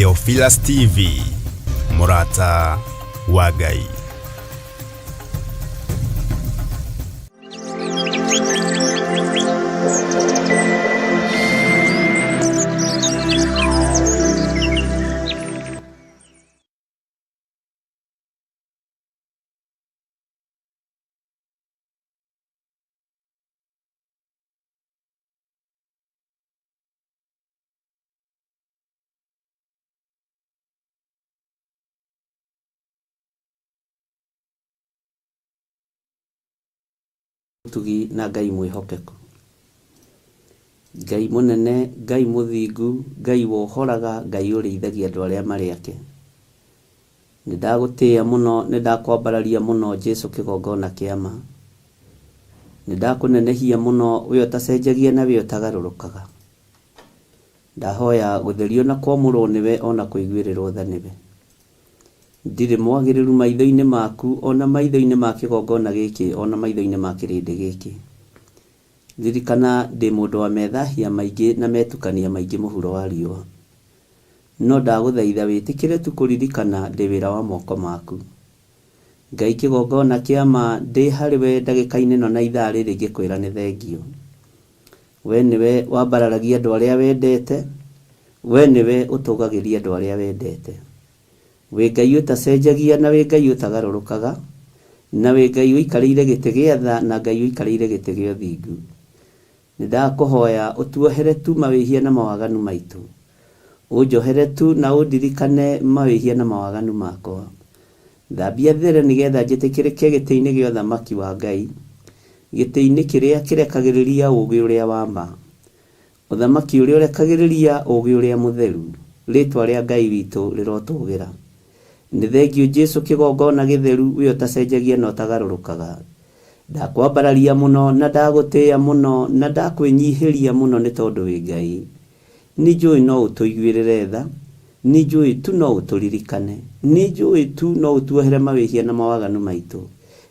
Theophilus TV, Murata wa Ngai. Tugi na Ngai mwihokeku. Ngai munene, Ngai muthingu, Ngai wohoraga, Ngai ũrĩithagia andũ arĩa marĩ ake. Nĩndagũtĩĩa mũno, nĩndakwambararia mũno Jesu kĩgongona kĩama. Nĩndakũnenehia mũno we ũtacenjagia na we ũtagarũrũkaga. Ndahoya gũtherio na kwamũrwo nĩwe ona kũiguĩrĩrwo tha nĩwe. Ndirĩ mwagĩrĩru maitho-inĩ maku, ona maitho-inĩ ma kĩgongona gĩkĩ, ona maitho-inĩ ma kĩrĩndĩ gĩkĩ. Ririkana ndĩ mũndũ wa methahia maingĩ na metukania maingĩ mũhuro wa riũa. No ndagũthaitha wĩtĩkĩre tu kũririkana ndĩ wĩra wa moko maku. Ngai kĩgongona kĩama, ndĩ harĩ we ndagĩka-inĩ ĩno na ithaa rĩrĩ ngĩkwĩra nĩ thengio. We nĩwe wambararagia andũ arĩa wendete, we nĩwe ũtũgagĩria andũ arĩa wendete. We Ngai ũtacenjagia na we Ngai ũtagarũrũkaga, na we Ngai ũikarĩire gĩtĩ gĩa tha na Ngai ũikarĩire gĩtĩ gĩa ũthingu. Nĩndakũhoya ũtuohere tu mawĩhia na mawaganu maitũ. Ũnjohere tu na ũndirikane mawĩhia na mawaganu makwa. Thambia there nĩgetha njĩtĩkĩrĩke gĩtĩ-inĩ gĩa ũthamaki wa Ngai, gĩtĩ-inĩ kĩrĩa kĩrekagĩrĩria ũũgĩ ũrĩa wa ma, ũthamaki ũrĩa ũrekagĩrĩria ũũgĩ ũrĩa mũtheru. Rĩtwa rĩa Ngai witũ rĩrotũgĩra. Nĩ thengio Jesu kĩgongona gĩtheru we ũtacenjagia na ũtagarũrũkaga. Ndakwambararia mũno na ndagũtĩĩa mũno na ndakwĩnyihĩria mũno nĩ tondũ wĩ Ngai. Nĩnjũĩ no ũtũiguĩrĩre tha, nĩnjũĩ tu no ũtũririkane, nĩnjũĩ tu no ũtuohere mawĩhia na mawaganu maitũ,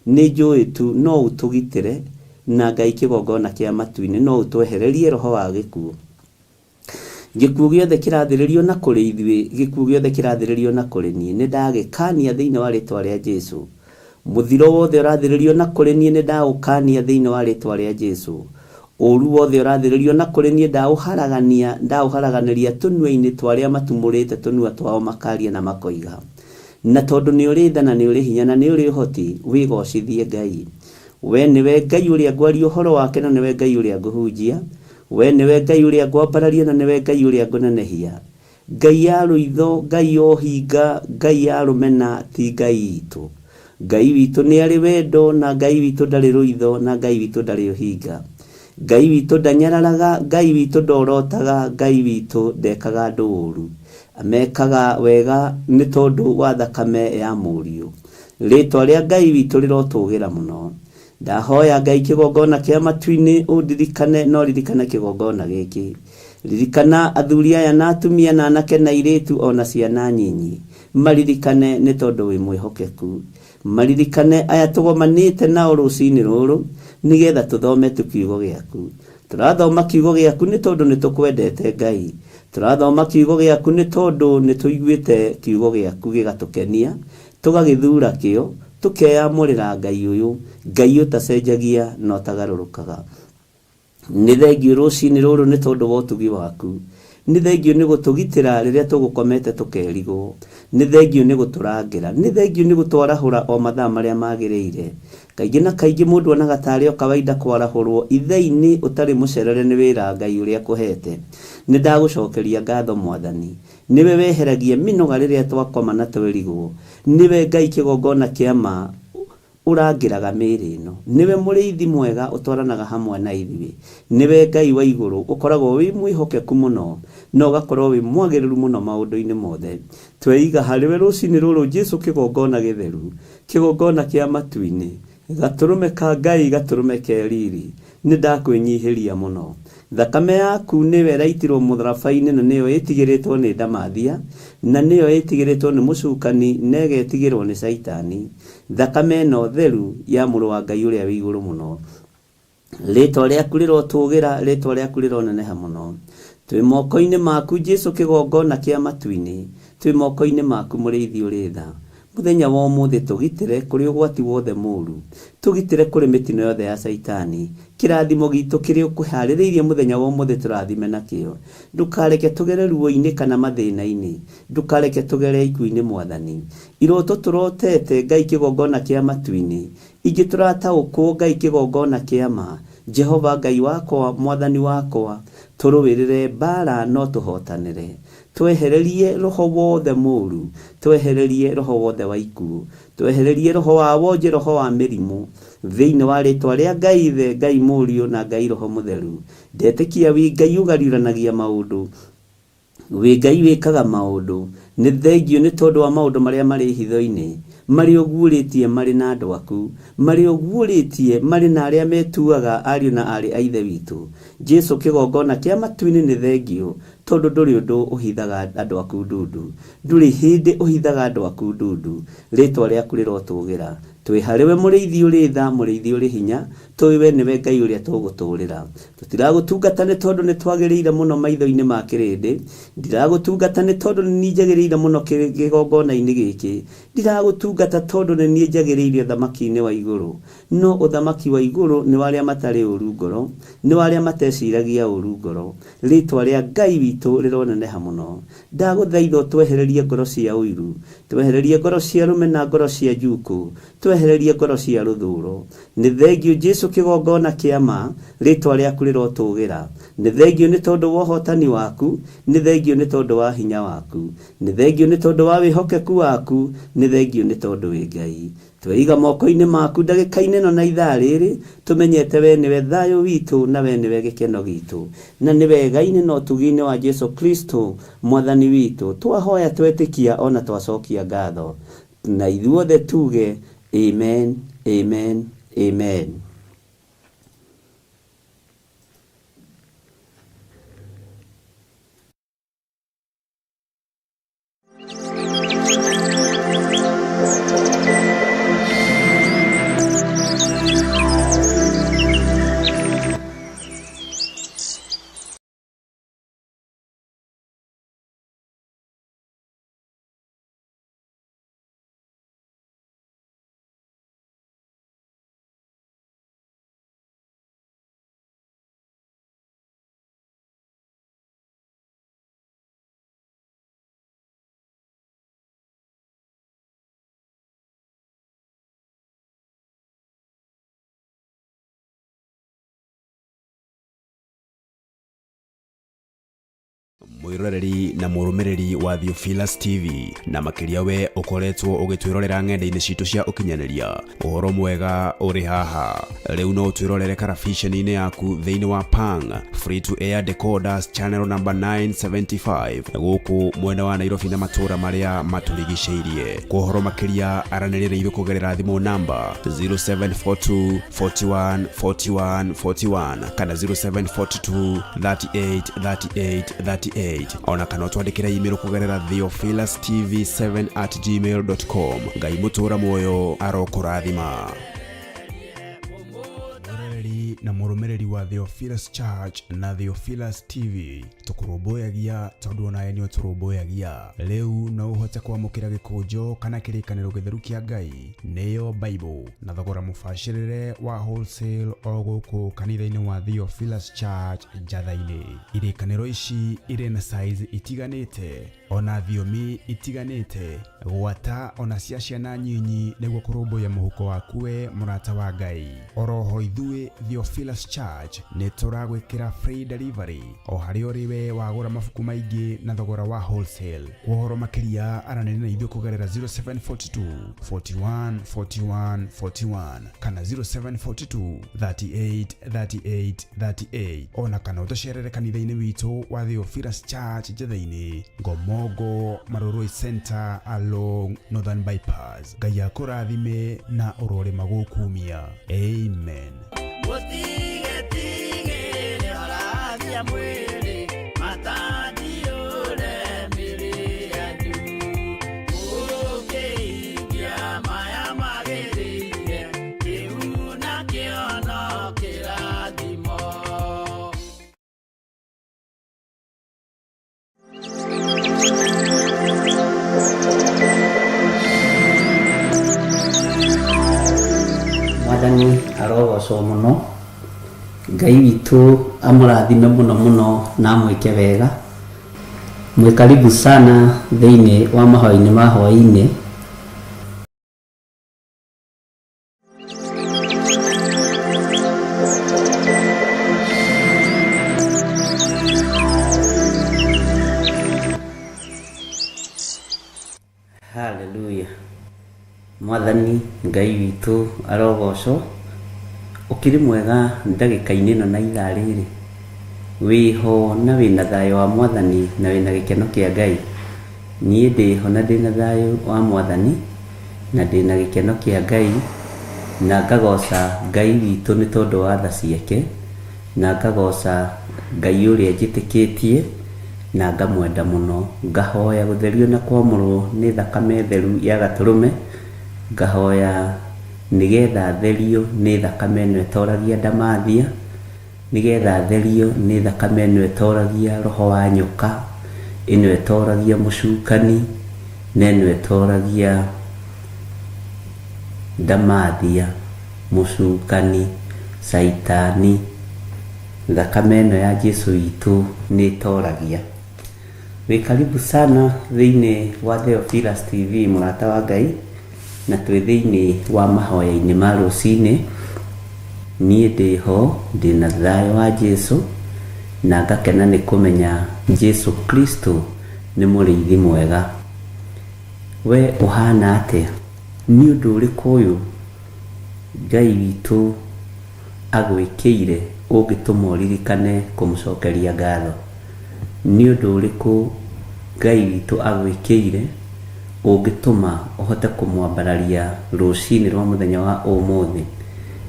nĩnjũĩ tu no ũtũgitĩre, na Ngai kĩgongona kĩa matu-inĩ no ũtwehererie roho wa gĩkuũ. Gĩkuũ gĩothe kĩrathĩrĩrio na kũrĩ ithuĩ, gĩkuũ gĩothe kĩrathĩrĩrio na kũrĩ niĩ, nĩndagĩkania thĩinĩ wa rĩtwa rĩa Jesu. Mũthiro wothe ũrathĩrĩrio na kũrĩ niĩ nĩndaũkania thĩinĩ wa rĩtwa rĩa Jesu. Ũũru wothe ũrathĩrĩrio na kũrĩ niĩ ndaũharaganĩria tũnua-inĩ twa arĩa matumũrĩte tũnua twao makaria na makoiga. Na tondũ nĩ ũrĩ tha na nĩ ũrĩ hinya na nĩ ũrĩ ũhoti, wĩgocithie Ngai. We nĩwe Ngai ũrĩa ngwaria ũhoro wake na nĩwe Ngai ũrĩa ngũhunjia. We nĩwe Ngai ũrĩa ngwambararia na nĩwe Ngai ũrĩa ngũnenehia. Ngai ya rũitho, Ngai ya ũhinga, Ngai ya rũmena, ti Ngai witũ. Ngai witũ nĩ arĩ wendo, na Ngai witũ ndarĩ rũitho, na Ngai witũ ndarĩ ũhinga. Ngai witũ ndanyararaga, Ngai witũ ndorotaga, Ngai witũ ndekaga andũ ũũru. Amekaga wega nĩ tondũ wa thakame ya mũriũ. Rĩtwa rĩa Ngai witũ rĩrotũgĩra mũno. Ndahoya Ngai kĩgongona kĩa matu-inĩ ũndirikane, no ririkana kĩgongona gĩkĩ. Ririkana athuri aya na atumia na anake na airĩtu ona ciana nyinyi. Maririkane nĩ tondũ wĩ mwĩhokeku. Maririkane aya tũgomanĩte nao rũcinĩ rũrũ nĩgetha tũthome tu kiugo gĩaku. Tũrathoma kiugo gĩaku nĩ tondũ nĩtũkwendete Ngai. Tũrathoma kiugo gĩaku nĩ tondũ nĩtũiguĩte kiugo gĩaku gĩgatũkenia, tũgagĩthura kĩo, tũkeyamũrĩra Ngai ũyũ, Ngai ũtacenjagia na ũtagarũrũkaga. Nĩ thengio rũcinĩ rũrũ nĩ tondũ wa ũtugi waku. Nĩ thengio nĩ gũtũgitĩra rĩrĩa tũgũkomete tũkerigwo. Nĩ thengio nĩ gũtũrangĩra. Nĩ thengio nĩ gũtwarahũra o mathaa marĩa magĩrĩire. Kaingĩ na kaingĩ mũndũ onaga tarĩ o kawaida kwarahũrwo ithei-inĩ ũtarĩ mũcerere nĩ wĩra Ngai ũrĩa akũhete. Nĩ ndagũcokeria ngatho Mwathani. Nĩwe weheragia mĩnoga rĩrĩa twakoma na twĩrigwo. Nĩwe Ngai kĩgongona kĩama ũrangĩraga mĩĩrĩ ĩno. Nĩwe mũrĩithi mwega ũtwaranaga hamwe na ithuĩ. Nĩwe Ngai wa igũrũ ũkoragwo wĩ mwĩhokeku mũno na ũgakorwo wĩ mwagĩrĩru mũno maũndũ-inĩ mothe. Tweiga harĩwe rũcinĩ rũrũ Jesu kĩgongona gĩtheru, kĩgongona kĩa matu-inĩ, gatũrũme ka Ngai, gatũrũme ke riri. Nĩndakwĩnyihĩria mũno. Thakame yaku nĩwe ĩraitirwo mũtharaba-inĩ na nĩyo ĩtigĩrĩtwo nĩ Ndamathia, na nĩyo ĩtigĩrĩtwo nĩ mũcukani na ĩgetigĩrwo nĩ Caitani. Thakame ĩno theru ya mũrũ wa Ngai ũrĩa wĩ igũrũ mũno. Rĩtwa rĩaku rĩrotũgĩra, rĩtwa rĩaku rĩroneneha mũno. Twĩ moko-inĩ maku Jesu kĩgongona kĩa matu-inĩ. twĩ moko-inĩ maku mũrĩithi ũrĩ tha. Mũthenya wa ũmũthĩ tũgitĩre kũrĩ ũgwati wothe mũũru, tũgitĩre kũrĩ mĩtino yothe ya Saitani. Kĩrathimo gitũ kĩrĩa ũkũharĩrĩirie mũthenya wa ũmũthĩ tũrathime nakĩo. Ndũkareke tũgere ruo-inĩ kana mathĩna-inĩ, ndũkareke tũgere ikuũ-inĩ Mwathani. Iroto tũrotete Ngai kĩgongona kĩa matu-inĩ, ingĩ tũrataũkwo Ngai kĩgongona kĩa ma. Jehova Ngai wakwa, Mwathani wakwa, tũrũĩrĩre mbara no tũhotanĩre. Twehererie roho wothe mũũru, twehererie roho wothe wa ikuũ, twehererie roho wa wonje, roho wa mĩrimũ, thĩinĩ wa rĩtwa rĩa Ngai Ithe, Ngai Mũriũ na Ngai Roho Mũtheru. Ndetĩkia wĩ Ngai ũgariũranagia maũndũ, wĩ Ngai wĩkaga maũndũ. Nĩ thengio nĩ tondũ wa maũndũ marĩa marĩ hitho-inĩ, marĩ ũguũrĩtie marĩ na andũ aku, marĩ ũguũrĩtie marĩ na arĩa metuaga ariũ na arĩ a Ithe witũ. Jesu kĩgongona kĩa matu-inĩ nĩ thengio, tondũ ndũrĩ ũndũ ũhithaga andũ aku ndundu, ndũrĩ hĩndĩ ũhithaga andũ aku ndundu. Rĩtwa rĩaku rĩrotũgĩra. Twĩ harĩwe mũrĩithi ũrĩ tha, mũrĩithi ũrĩ hinya, tũĩ we nĩwe Ngai ũrĩa tũgũtũũrĩra. Tũtiragũtungata nĩ tondũ nĩ twagĩrĩire mũno maitho-inĩ ma kĩrĩndĩ, ndiragũtungata nĩ tondũ nĩ niĩ njagĩrĩire mũno kĩgongona-inĩ gĩkĩ, ndiragũtungata tondũ nĩ niĩ njagĩrĩire ũthamaki-inĩ wa igũrũ. No ũthamaki wa igũrũ nĩ wa arĩa matarĩ ũũru ngoro, nĩ wa arĩa mateciragia ũũru ngoro. Rĩtwa rĩa Ngai witũ rĩroneneha mũno. Ndagũthaitha ũtwehererie ngoro cia ũiru, twehererie ngoro cia rũmena, ngoro cia njuku, twehererie ngoro cia rũthũũro. Nĩ thengio Jesu kĩgongona kĩa ma, rĩtwa rĩaku rĩrotũgĩra. Nĩ thengio nĩ tondũ wa ũhotani waku, nĩ thengio nĩ tondũ wa hinya waku, nĩ thengio nĩ tondũ wa wĩhokeku waku, nĩ thengio nĩ tondũ wĩ Ngai. Tweiga moko-inĩ maku ndagĩka-inĩ ĩno na ithaa rĩrĩ, tũmenyete we nĩwe thayũ witũ na we nĩwe gĩkeno gitũ, na nĩ wega-inĩ na ũtugi-inĩ wa Jesu Kristo Mwathani witũ twahoya twetĩkia ona twacokia ngatho, na ithuothe tuge amen, amen, amen. mwiroreri na mũrũmĩrĩri wa Theophilus TV na makĩria we ũkoretwo ũgĩtwĩrorera ng'enda-inĩ citũ cia ũkinyanĩria. Ũhoro mwega ũrĩ haha. Rĩu no ũtwĩrorere karabiceni-inĩ yaku thĩinĩ wa Pang free to air decoders channel number 975 gũkũ mwena wa Nairobi na matũra marĩa matũrigicĩirie. Kwa ũhoro makĩria aranĩrĩra ithuĩ kũgerera thimũ namba 0742 41 41 41 kana 0742 38 38 38 ona kana twandĩkĩra email kũgerera theophilustv7@gmail.com. Ngai mũtũra muoyo arokũrathima. Na mũrũmĩrĩri wa Theophilus Church na Theophilus TV tũkũrũmbũyagia tondũ ona enyo tũrũmbũyagia. Rĩu no ũhote kwamũkĩra gĩkũnjo kana kĩrĩkanĩro gĩtheru kĩa Ngai nĩyo Bible na thogora mũbacĩrĩre wa wholesale o gũkũ kanitha-inĩ wa Theophilus Church Njatha-inĩ. Irĩkanĩro ici irĩ na size itiganĩte ona thiomi itiganĩte, gwata ona cia ciana nyinyi nĩguo kũrũmbũya mũhuko waku we mũrata wa Ngai. Oroho ithuĩ Theophilus Church nĩ tũragwĩkĩra free delivery o harĩa ũrĩ we wagũra mabuku maingĩ na thogora wa wholesale. Kwa ũhoro makĩria aranĩria na ithuĩ kũgerera 0742 41 41 41 kana 0742 38 38 38 ona kana ũtũcerere kanitha-inĩ witũ wa Theophilus Church Njatha-inĩ, Ngomongo Maroroi Center along Northern Bypass. Ngai akũrathime na ũrore magũkumia. Amen. Mwathani arogocwo muno, Ngai witũ amũrathime muno muno na amwĩke wega. Mwĩkaribu sana thĩinĩ wa mahoya-inĩ ma hwaĩ-inĩ. Haleluya. Mwathani Ngai witũ arogocwo. Ũkĩrĩ mwega ndagĩka-inĩ ĩno na ithaa rĩrĩ, wĩho na wĩna thayũ wa Mwathani na wĩna gĩkeno kĩa Ngai. Niĩ ndĩho na ndĩna thayũ wa Mwathani na ndĩna gĩkeno kĩa Ngai, na ngagoca Ngai witũ nĩ tondũ wa tha ciake, na ngagoca Ngai ũrĩa njĩtĩkĩtie na ngamwenda mũno. Ngahoya gũtherio na kwamũrwo nĩ thakame theru ya Gatũrũme, ngahoya nĩgetha therio nĩ thakame ĩno ĩtoragia ndamathia, nĩgetha therio nĩ thakame ĩno ĩtoragia roho wa nyoka, ĩno ĩtoragia mũcukani, na ĩno ĩtoragia ndamathia, mũcukani, caitani. Thakame ĩno ya Jesũ witũ nĩ ĩtoragia. Wĩkaribu sana thĩinĩ wa Theophilus TV, mũrata wa Ngai, na twĩ thĩinĩ wa mahoya-inĩ ma rũcinĩ. Niĩ ndĩho ndĩna thayũ wa Jesũ, na ngakena nĩ kũmenya Jesũ Kristo nĩ mũrĩithi mwega. We ũhana atĩa? Nĩ ũndũ ũrĩkũ ũyũ Ngai witũ agwĩkĩire ũngĩtũma ũririkane kũmũcokeria ngatho? Nĩ ũndũ ũrĩkũ Ngai witũ agwĩkĩire ũngĩtũma ũhote kũmwambararia rũcinĩ rwa mũthenya wa ũmũthĩ?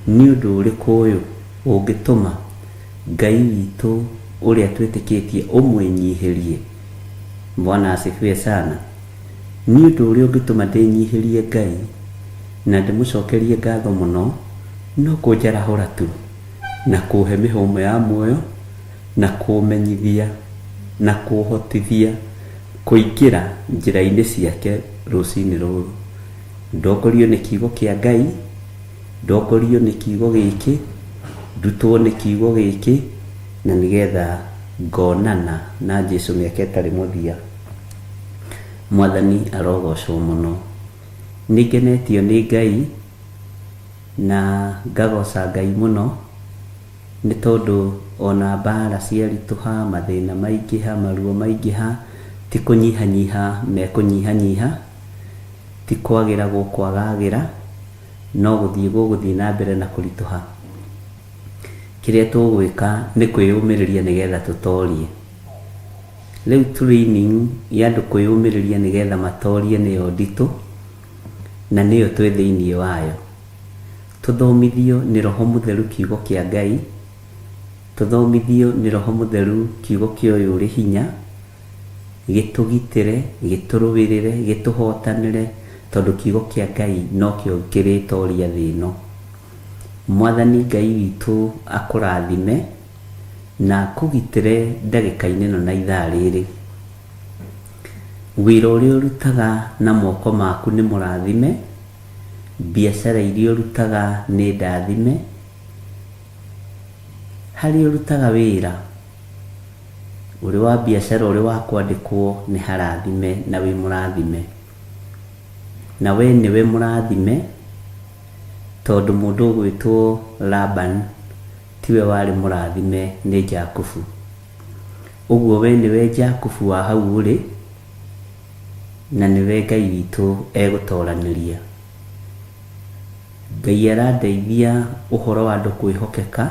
Nĩ ũndũ ũrĩkũ ũyũ ũngĩtũma Ngai witũ ũrĩa twĩtĩkĩtie ũmwĩnyihĩrie? Bwana asifiwe sana. Nĩ ũndũ ũrĩa ũngĩtũma ndĩnyihĩrie Ngai na ndĩmũcokerie ngatho mũno, no kũnjarahũra tu na kũhe mĩhũmũ ya muoyo, na kũmenyithia na kũhotithia kũingĩra njĩra-inĩ ciake rũcinĩ rũrũ. Ndongorio nĩ kiugo kĩa Ngai, ndongorio nĩ kiugo gĩkĩ, ndutwo nĩ kiugo gĩkĩ, na nĩgetha ngonana na Jesũ mĩaka ĩtarĩ mũthia. Mwathani arogocwo mũno. Nĩngenetio nĩ Ngai na ngagoca Ngai mũno, nĩ tondũ ona mbara ciaritũha, mathĩna maingĩha, maruo maingĩha, ti kũnyihanyiha mekũnyihanyiha, ti kwagĩra gũkwagagĩra, no gũthiĩ gũgũthiĩ na mbere na kũritũha. Kĩrĩa tũgwĩka nĩ kwĩyũmĩrĩria nĩgetha tũtorie. Rĩu training ya andũ kwĩyũmĩrĩria nĩgetha matorie nĩyo nditũ, na nĩyo twĩ thĩinĩ wayo. Tũthomithio nĩ Roho Mũtheru kiugo kĩa Ngai, tũthomithio nĩ Roho Mũtheru kiugo kĩoyo ũrĩ hinya, gĩtũgitĩre, gĩtũrũĩrĩre, gĩtũhotanĩre, tondũ kiugo kĩa Ngai no kĩo kĩrĩtoria thĩ ĩno. Mwathani Ngai witũ akũrathime na akũgitĩre ndagĩka-inĩ ĩno na ithaa rĩrĩ. Wĩra ũrĩa ũrutaga na moko maku nĩ mũrathime, biacara iria ũrutaga nĩ ndathime, harĩa ũrutaga wĩra ũrĩ wa biacara, ũrĩ wa kwandĩkwo, nĩ harathime na wĩ mũrathime. Na we nĩwe mũrathime, tondũ mũndũ ũgwĩtwo Laban tiwe warĩ mũrathime, nĩ Jakubu. Ũguo we nĩwe Jakubu wa hau ũrĩ, na nĩwe Ngai witũ egũtoranĩria. Ngai arandeithia ũhoro wa andũ kwĩhokeka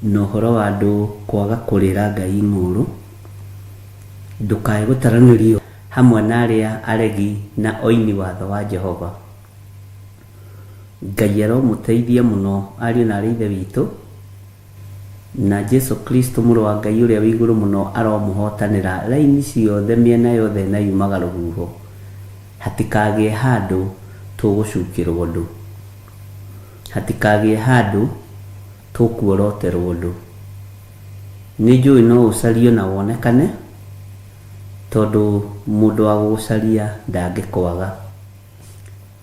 na ũhoro wa andũ kwaga kũrĩra Ngai ng'ũrũ. Ndũkae gũtaranĩrio hamwe na arĩa aregi na oini watho wa Jehova. Ngai aromũteithia mũno ariũ na arĩ ithe witũ, na Jesũ Kristo mũrũ wa Ngai ũrĩa wĩ igũrũ mũno aromũhotanĩra raini ciothe, mĩena yothe na yumaga rũhuho. Hatikagĩe handũ tũgũcukĩrwo ũndũ, hatikagĩe handũ tũkuoroterwo ũndũ. Nĩ njũĩ no ũcario na wonekane, tondũ mũndũ wa gũcaria ndangĩkwaga.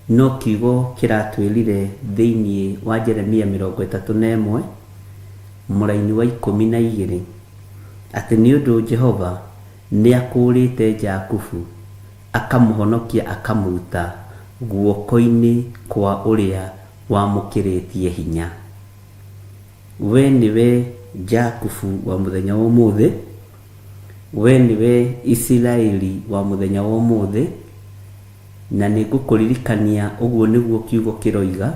no kiugo kĩratwĩrire thĩinĩ wa Jeremia 31 mũraini wa 12 atĩ nĩ ũndũ Jehova nĩ akũrĩte Jakubu akamũhonokia akamuruta guoko-inĩ kwa ũrĩa wamũkĩrĩtie hinya. We nĩwe Jakubu wa mũthenya wa ũmũthĩ, we nĩwe Isiraeli wa mũthenya wa ũmũthĩ, na nĩngũkũririkania ũguo nĩguo kiugo kĩroiga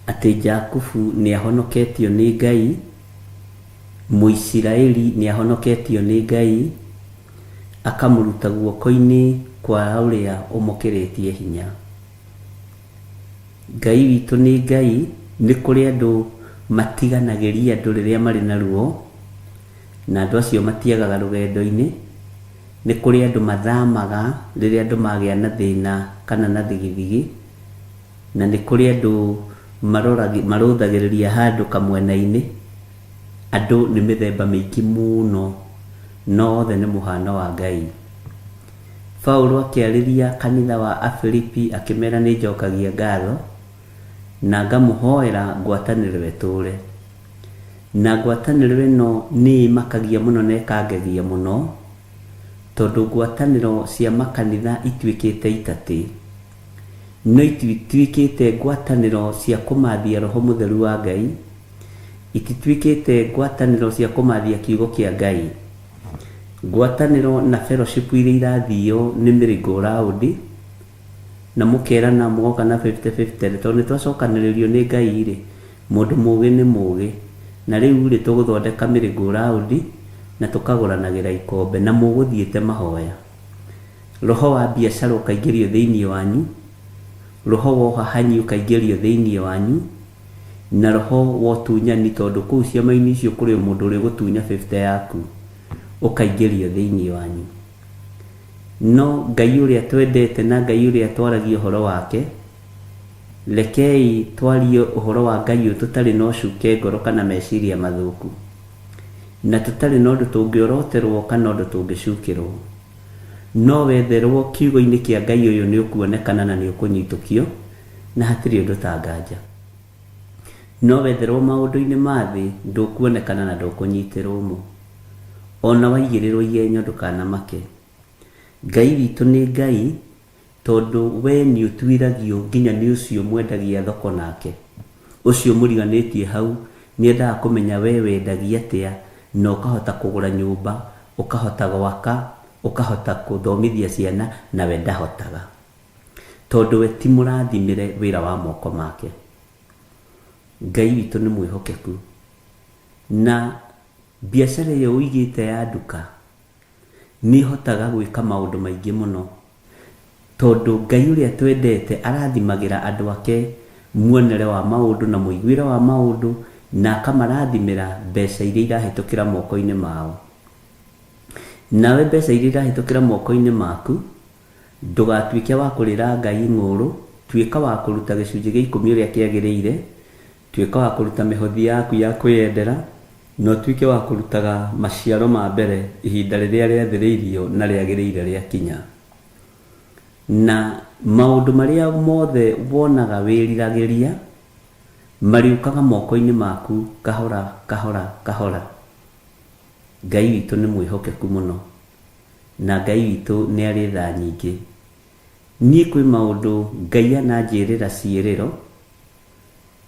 atĩ Jakubu nĩ ahonoketio nĩ Ngai, Mũisiraeli nĩ ahonoketio nĩ Ngai, akamũruta guoko-inĩ kwa ũrĩa ũmũkĩrĩtie hinya. Ngai witũ nĩ Ngai. Nĩ kũrĩ andũ matiganagĩria andũ rĩrĩa marĩ na ruo, na andũ acio matiagaga rũgendo-inĩ. Nĩ kũrĩ andũ mathamaga rĩrĩa andũ magĩa na thĩna kana na thigithigi, na nĩ kũrĩ andũ marũthagĩrĩria handũ kamwena-inĩ. Andũ nĩ mĩthemba mĩingĩ mũno, no othe nĩ mũhano wa Ngai. Paulo akĩarĩria kanitha wa Afilipi akĩmera nĩ njokagia ngatho na ngamũhoera ngwatanĩro ĩtũũre. Na ngwatanĩro ĩno nĩ makagia mũno na ĩkangegia mũno, tondũ ngwatanĩro cia makanitha ituĩkĩte itatĩ, no itituĩkĩte ngwatanĩro cia kũmathia Roho Mũtheru wa Ngai, itituĩkĩte ngwatanĩro cia kũmathia kiugo kĩa Ngai. Ngwatanĩro na fellowship iria irathio nĩ mĩringo raundi, na mũkerana mũgoka na 50-50, tondũ nĩ twacokanĩrĩrio nĩ Ngai rĩ, mũndũ mũgĩ nĩ mũgĩ, na rĩu rĩ tũgũthondeka mĩringo raundi na tũkagũranagĩra ikombe na mũgũthiĩte mahoya. Roho wa biacara ũkaingĩrio thĩinĩ wanyu, roho wa ũhahanyi ũkaingĩrio thĩinĩ wanyu, na roho wa ũtunyani, tondũ kũu ciama-inĩ icio kũrĩ mũndũ ũrĩ gũtunya 50 yaku, ũkaingĩrio thĩinĩ wanyu. No Ngai ũrĩa twendete na Ngai ũrĩa twaragia ũhoro wake, rekei twarie ũhoro wa Ngai ũyũ tũtarĩ na ũcuke ngoro kana meciria mathũku, na tũtarĩ na ũndũ tũngĩoroterwo kana ũndũ tũngĩcukĩrwo. No wetherwo kiugo-inĩ kĩa Ngai ũyũ nĩ ũkuonekana na nĩ ũkũnyitũkio, na hatirĩ ũndũ ta nganja. No wetherwo maũndũ-inĩ ma thĩ ndũkuonekana na ndũkũnyitĩrwo mo. Ona waigĩrĩrwo igenyo ndũkanamake. Ngai witũ nĩ Ngai, tondũ we nĩ ũtuiragio nginya nĩ ũcio mwendagia thoko nake. Ũcio mũriganĩtie hau nĩ endaga kũmenya we wendagia atĩa, na ũkahota kũgũra nyũmba, ũkahota gwaka, ũkahota gũthomithia ciana, na we ndahotaga, tondũ we ti mũrathimĩre wĩra wa moko make. Ngai witũ nĩ mwĩhokeku, na biacara ĩyo ũigĩte ya nduka nĩ hotaga gwĩka maũndũ maingĩ mũno, tondũ Ngai ũrĩa twendete arathimagĩra andũ ake muonere wa maũndũ na mũiguĩre wa maũndũ, na akamarathimĩra mbeca iria irahĩtũkĩra moko-inĩ mao. Nawe mbeca iria irahĩtũkĩra moko-inĩ maku ndũgatuĩke wa kũrĩra Ngai ng'ũrũ, tuĩka wa kũruta gĩcunjĩ gĩa 10 ũrĩa kĩagĩrĩire, tuĩka wa kũruta mĩhothi yaku ya kwĩyendera, no tuĩke wa kũrutaga maciaro ma mbere ihinda rĩrĩa rĩathĩrĩirio na rĩagĩrĩire rĩakinya. Na maũndũ marĩa mothe wonaga wĩriragĩria mariũkaga moko-inĩ maku kahora kahora kahora. Ngai witũ nĩ mwĩhokeku mũno, na Ngai witũ nĩ arĩ tha nyingĩ. Niĩ kwĩ maũndũ Ngai ananjĩrĩra ciĩrĩro,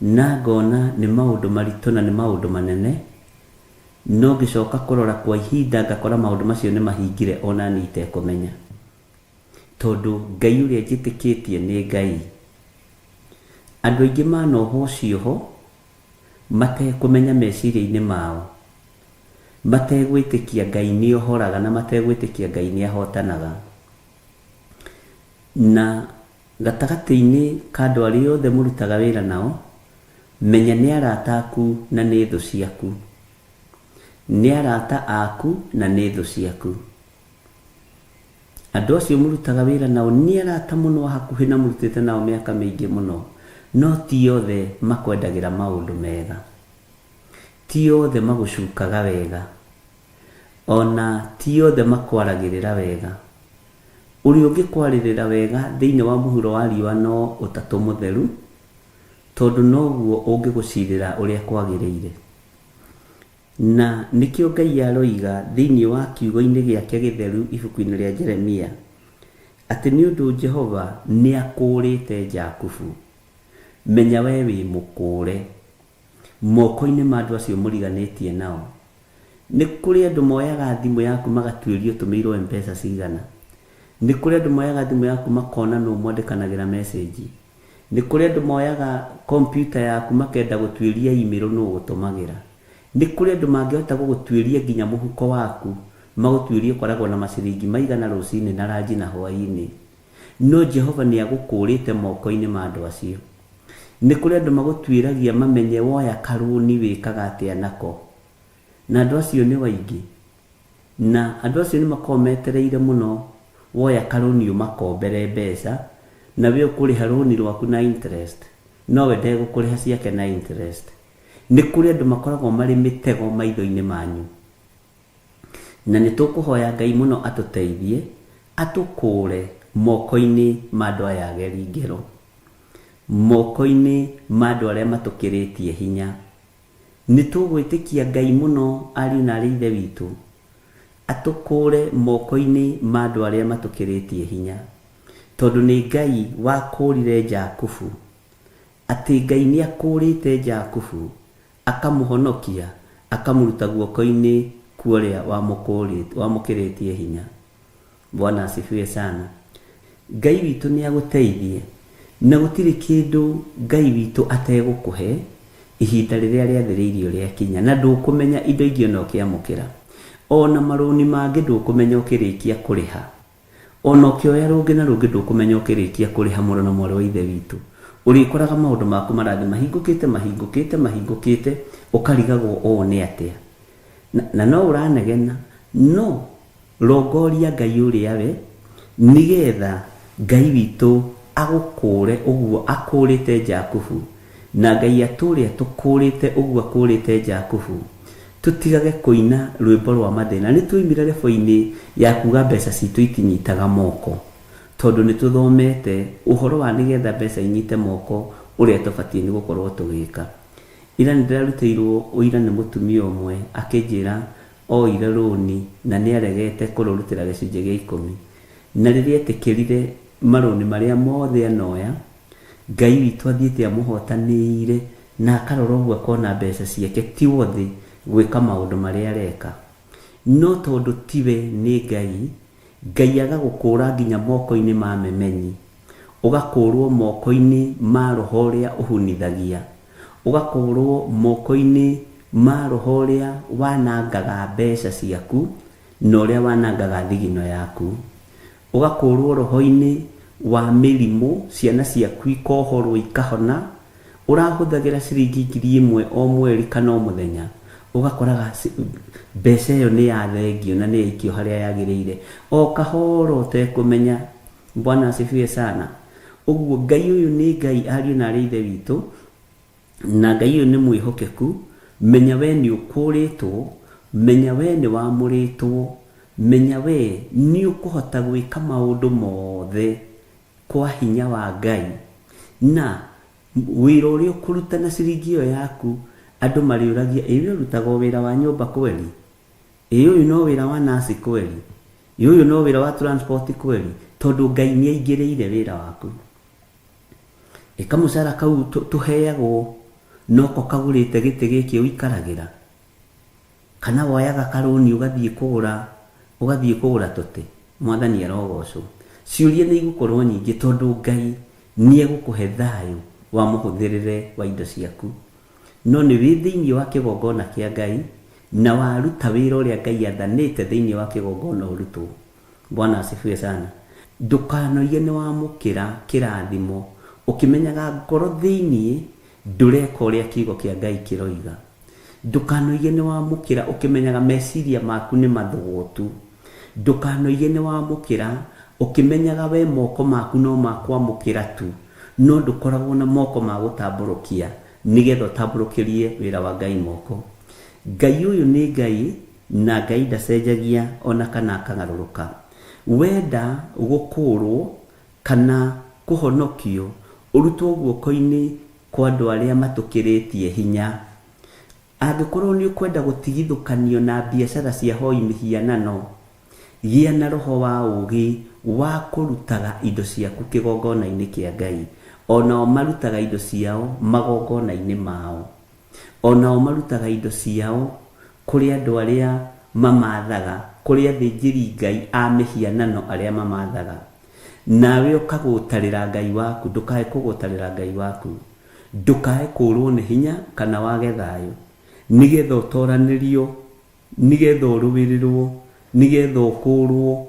na ngona nĩ maũndũ maritũ na nĩ maũndũ manene, no ngĩcoka kũrora kwa ihinda ngakora maũndũ macio nĩ mahingire ona niĩ itekũmenya, tondũ Ngai ũrĩa njĩtĩkĩtie nĩ Ngai. Andũ aingĩ manohwo cioho matekũmenya meciria-inĩ mao, mategwĩtĩkia Ngai nĩ ohoraga na mategwĩtĩkia Ngai nĩ ahotanaga. Na gatagatĩ-inĩ ka andũ arĩa othe mũrutaga wĩra nao, menya nĩ arata aku na nĩ thũ ciaku. Nĩ arata aku na nĩ thũ ciaku. Andũ acio mũrutaga wĩra nao nĩ arata mũno hakuhĩ na mũrutĩte nao mĩaka mĩingĩ mũno, no ti othe makwendagĩra maũndũ mega, ti othe magũcukaga wega, ona ti othe makwaragĩrĩra wega, Ũrĩa ũngĩkwarĩrĩra wega thĩinĩ wa mũhuro wa riũa no Ũtatũ Mũtheru, tondũ noguo ũngĩgũcirĩra ũrĩa kwagĩrĩire. Na nĩkĩo Ngai aroiga thĩinĩ wa kiugo-inĩ gĩake gĩtheru ibuku-inĩ rĩa Jeremia atĩ nĩ ũndũ Jehova nĩ akũũrĩte Jakubu, menya we wĩ mũkũũre moko-inĩ ma andũ acio mũriganĩtie nao. Nĩ kũrĩ andũ moyaga thimũ yaku magatuĩrio tũmĩirwo M-Pesa cigana. Nĩ kũrĩ andũ moyaga thimũ yaku makona nũ mwandĩkanagĩra message. Nĩ kũrĩ andũ moyaga kompyuta yaku makenda gũtuĩria email nũ gũtũmagĩra. Nĩ kũrĩ andũ mangĩhota gũgũtuĩria nginya mũhuko waku, magũtuĩrie koragwo na maciringi maigana rũcinĩ na ranji na hwaĩ-inĩ. No Jehova nĩ agũkũũrĩte moko-inĩ ma andũ acio. Nĩ kũrĩ andũ magũtuĩragia mamenye woya karũni wĩkaga atĩa nako. Na andũ acio nĩ waingĩ. Na andũ acio nĩ makoragwo metereire mũno woya karũni ũmakombere mbeca, na we ũkũrĩha rũni rwaku na interest, no we ndegũkũrĩha ciake na interest. Nĩ kũrĩ andũ makoragwo marĩ mĩtego maitho-inĩ manyu. Na nĩ tũkũhoya Ngai mũno atũteithie, atũkũũre moko-inĩ ma andũ aya ageri ngero, moko-inĩ ma andũ arĩa matũkĩrĩtie hinya. Nĩ tũgwĩtĩkia Ngai mũno ariũ na arĩ ithe witũ, atũkũũre moko-inĩ ma andũ arĩa matũkĩrĩtie hinya, tondũ nĩ Ngai wakũũrire Jakubu, atĩ Ngai nĩ akũũrĩte Jakubu akamũhonokia, akamũruta guoko-inĩ kwa ũrĩa wamũkĩrĩtie hinya. Bwana asifiwe sana. Ngai witũ nĩ agũteithie, na gũtirĩ kĩndũ Ngai witũ ategũkũhe ihinda rĩrĩa rĩathĩrĩirio rĩakinya, na ndũkũmenya indo ingĩ ona ũkĩamũkĩra. Ona marũni mangĩ ndũkũmenya ũkĩrĩkia kũrĩha, ona ũkĩoya rũngĩ na rũngĩ ndũkũmenya ũkĩrĩkia kũrĩha. Mũrũ na mwarĩ wa ithe witũ, ũrĩkoraga maũndũ maku marathiĩ mahingũkĩte, ũkarigagwo ũũ nĩ atĩa. Na no ũranegena, no rongoria Ngai ũrĩa we, nĩgetha Ngai witũ agũkũũre ũguo akũũrĩte Jakubu, na Ngai atũũre atũkũũrĩte ũguo akũũrĩte Jakubu. Tũtigage kũina rwĩmbo rwa mathĩna. Nĩ twoimire rebo-inĩ ya kuga mbeca citũ itinyitaga moko, tondũ nĩ tũthomete ũhoro wa nĩgetha mbeca inyite moko ũrĩa tũbatiĩ nĩ gũkorwo tũgĩka. Ira nĩ ndĩrarutĩirwo ũira nĩ mũtumia ũmwe akĩnjĩra oire rũni na nĩ aregete kũrũrutĩra gĩcunjĩ gĩa 10, na rĩrĩa etĩkĩrire marũni marĩa mothe anoya, Ngai witũ athiĩte amũhotanĩire na akarora ũguo akona mbeca ciake ti wothe gwĩka maũndũ marĩa areka. No tondũ tiwe nĩ Ngai, Ngai agagũkũũra nginya moko-inĩ ma memenyi, ũgakũũrwo moko-inĩ ma roho ũrĩa ũhunithagia, ũgakũũrwo moko-inĩ ma roho ũrĩa wanangaga mbeca ciaku na ũrĩa wanangaga thigino yaku, ũgakũũrwo roho-inĩ wa mĩrimũ, ciana ciaku ikohorwo ikahona. Ũrahũthagĩra ciringi 1,000 o mweri kana o mũthenya, ũgakoraga mbeca ĩyo nĩ yathengio na nĩ yaikio harĩa yagĩrĩire, o kahoro ũtekũmenya. Bwana asifiwe sana. Ũguo Ngai ũyũ nĩ Ngai ariũ na arĩ ithe witũ, na Ngai ũyũ nĩ mwĩhokeku. Menya we nĩ ũkũũrĩtwo, menya we nĩ wamũrĩtwo, menya we nĩ ũkũhota gwĩka maũndũ mothe kwa hinya wa Ngai. Na wĩra ũrĩa ũkũruta na ciringi ĩyo yaku, andũ marĩũragia, ĩ we ũrutaga wĩra wa nyũmba kweli? Ĩ ũyũ no wĩra wa nasi kweli? Ĩ ũyũ no wĩra wa transport kweli? Tondũ Ngai nĩ aingĩrĩire wĩra waku. Kamũcara kau tũheagwo noko kagũrĩte gĩtĩ gĩkĩ ũikaragĩra, kana woyaga karũni ũgathiĩ kũgũra tũtĩ? Mwathani arogocwo. Ciũria nĩ igũkorwo nyingĩ, tondũ Ngai nĩ egũkũhe thayũ wa mũhũthĩrĩre wa indo ciaku. No nĩ wĩ thĩinĩ wa kĩgongona kĩa Ngai na waruta wĩra ũrĩa Ngai athanĩte thĩinĩ wa kĩgongona ũrutwo. Bwana asifiwe sana. Ndũkanoige nĩ wamũkĩra kĩrathimo ũkĩmenyaga ngoro thĩinĩ ndũreka ũrĩa kiugo kĩa Ngai kĩroiga. Ndũkanoige nĩ wamũkĩra ũkĩmenyaga meciria maku nĩ mathũgũtu. Ndũkanoige nĩ wamũkĩra ũkĩmenyaga we moko maku no makwamũkĩra tu, no ndũkoragwo na moko ma gũtambũrũkia nĩgetha ũtambũrũkĩrie wĩra wa Ngai moko. Ngai ũyũ nĩ Ngai, na Ngai ndacenjagia ona kana akagarũrũka. wenda gũkũrwo kana kũhonokio ũrutwo guoko-inĩ kwa andũ arĩa matũkĩrĩtie hinya. Angĩkorwo nĩ ũkwenda gũtigithũkanio na biacara cia hoi mĩhianano, gĩa na roho wa ũgĩ wa kũrutaga indo ciaku kĩgongona-inĩ kĩa Ngai. Onao marutaga indo ciao magongona-inĩ mao, onao marutaga indo ciao kũrĩ andũ arĩa mamathaga, kũrĩ athĩnjĩri Ngai a mĩhianano arĩa mamathaga. Nawe ũkagũtarĩra Ngai waku, ndũkae kũgũtarĩra Ngai waku, ndũkae kũrwo nĩ hinya kana wage thayũ, nĩgetha ũtoranĩrio, nĩgetha ũrũwĩrĩrwo, nĩgetha ũkũrwo,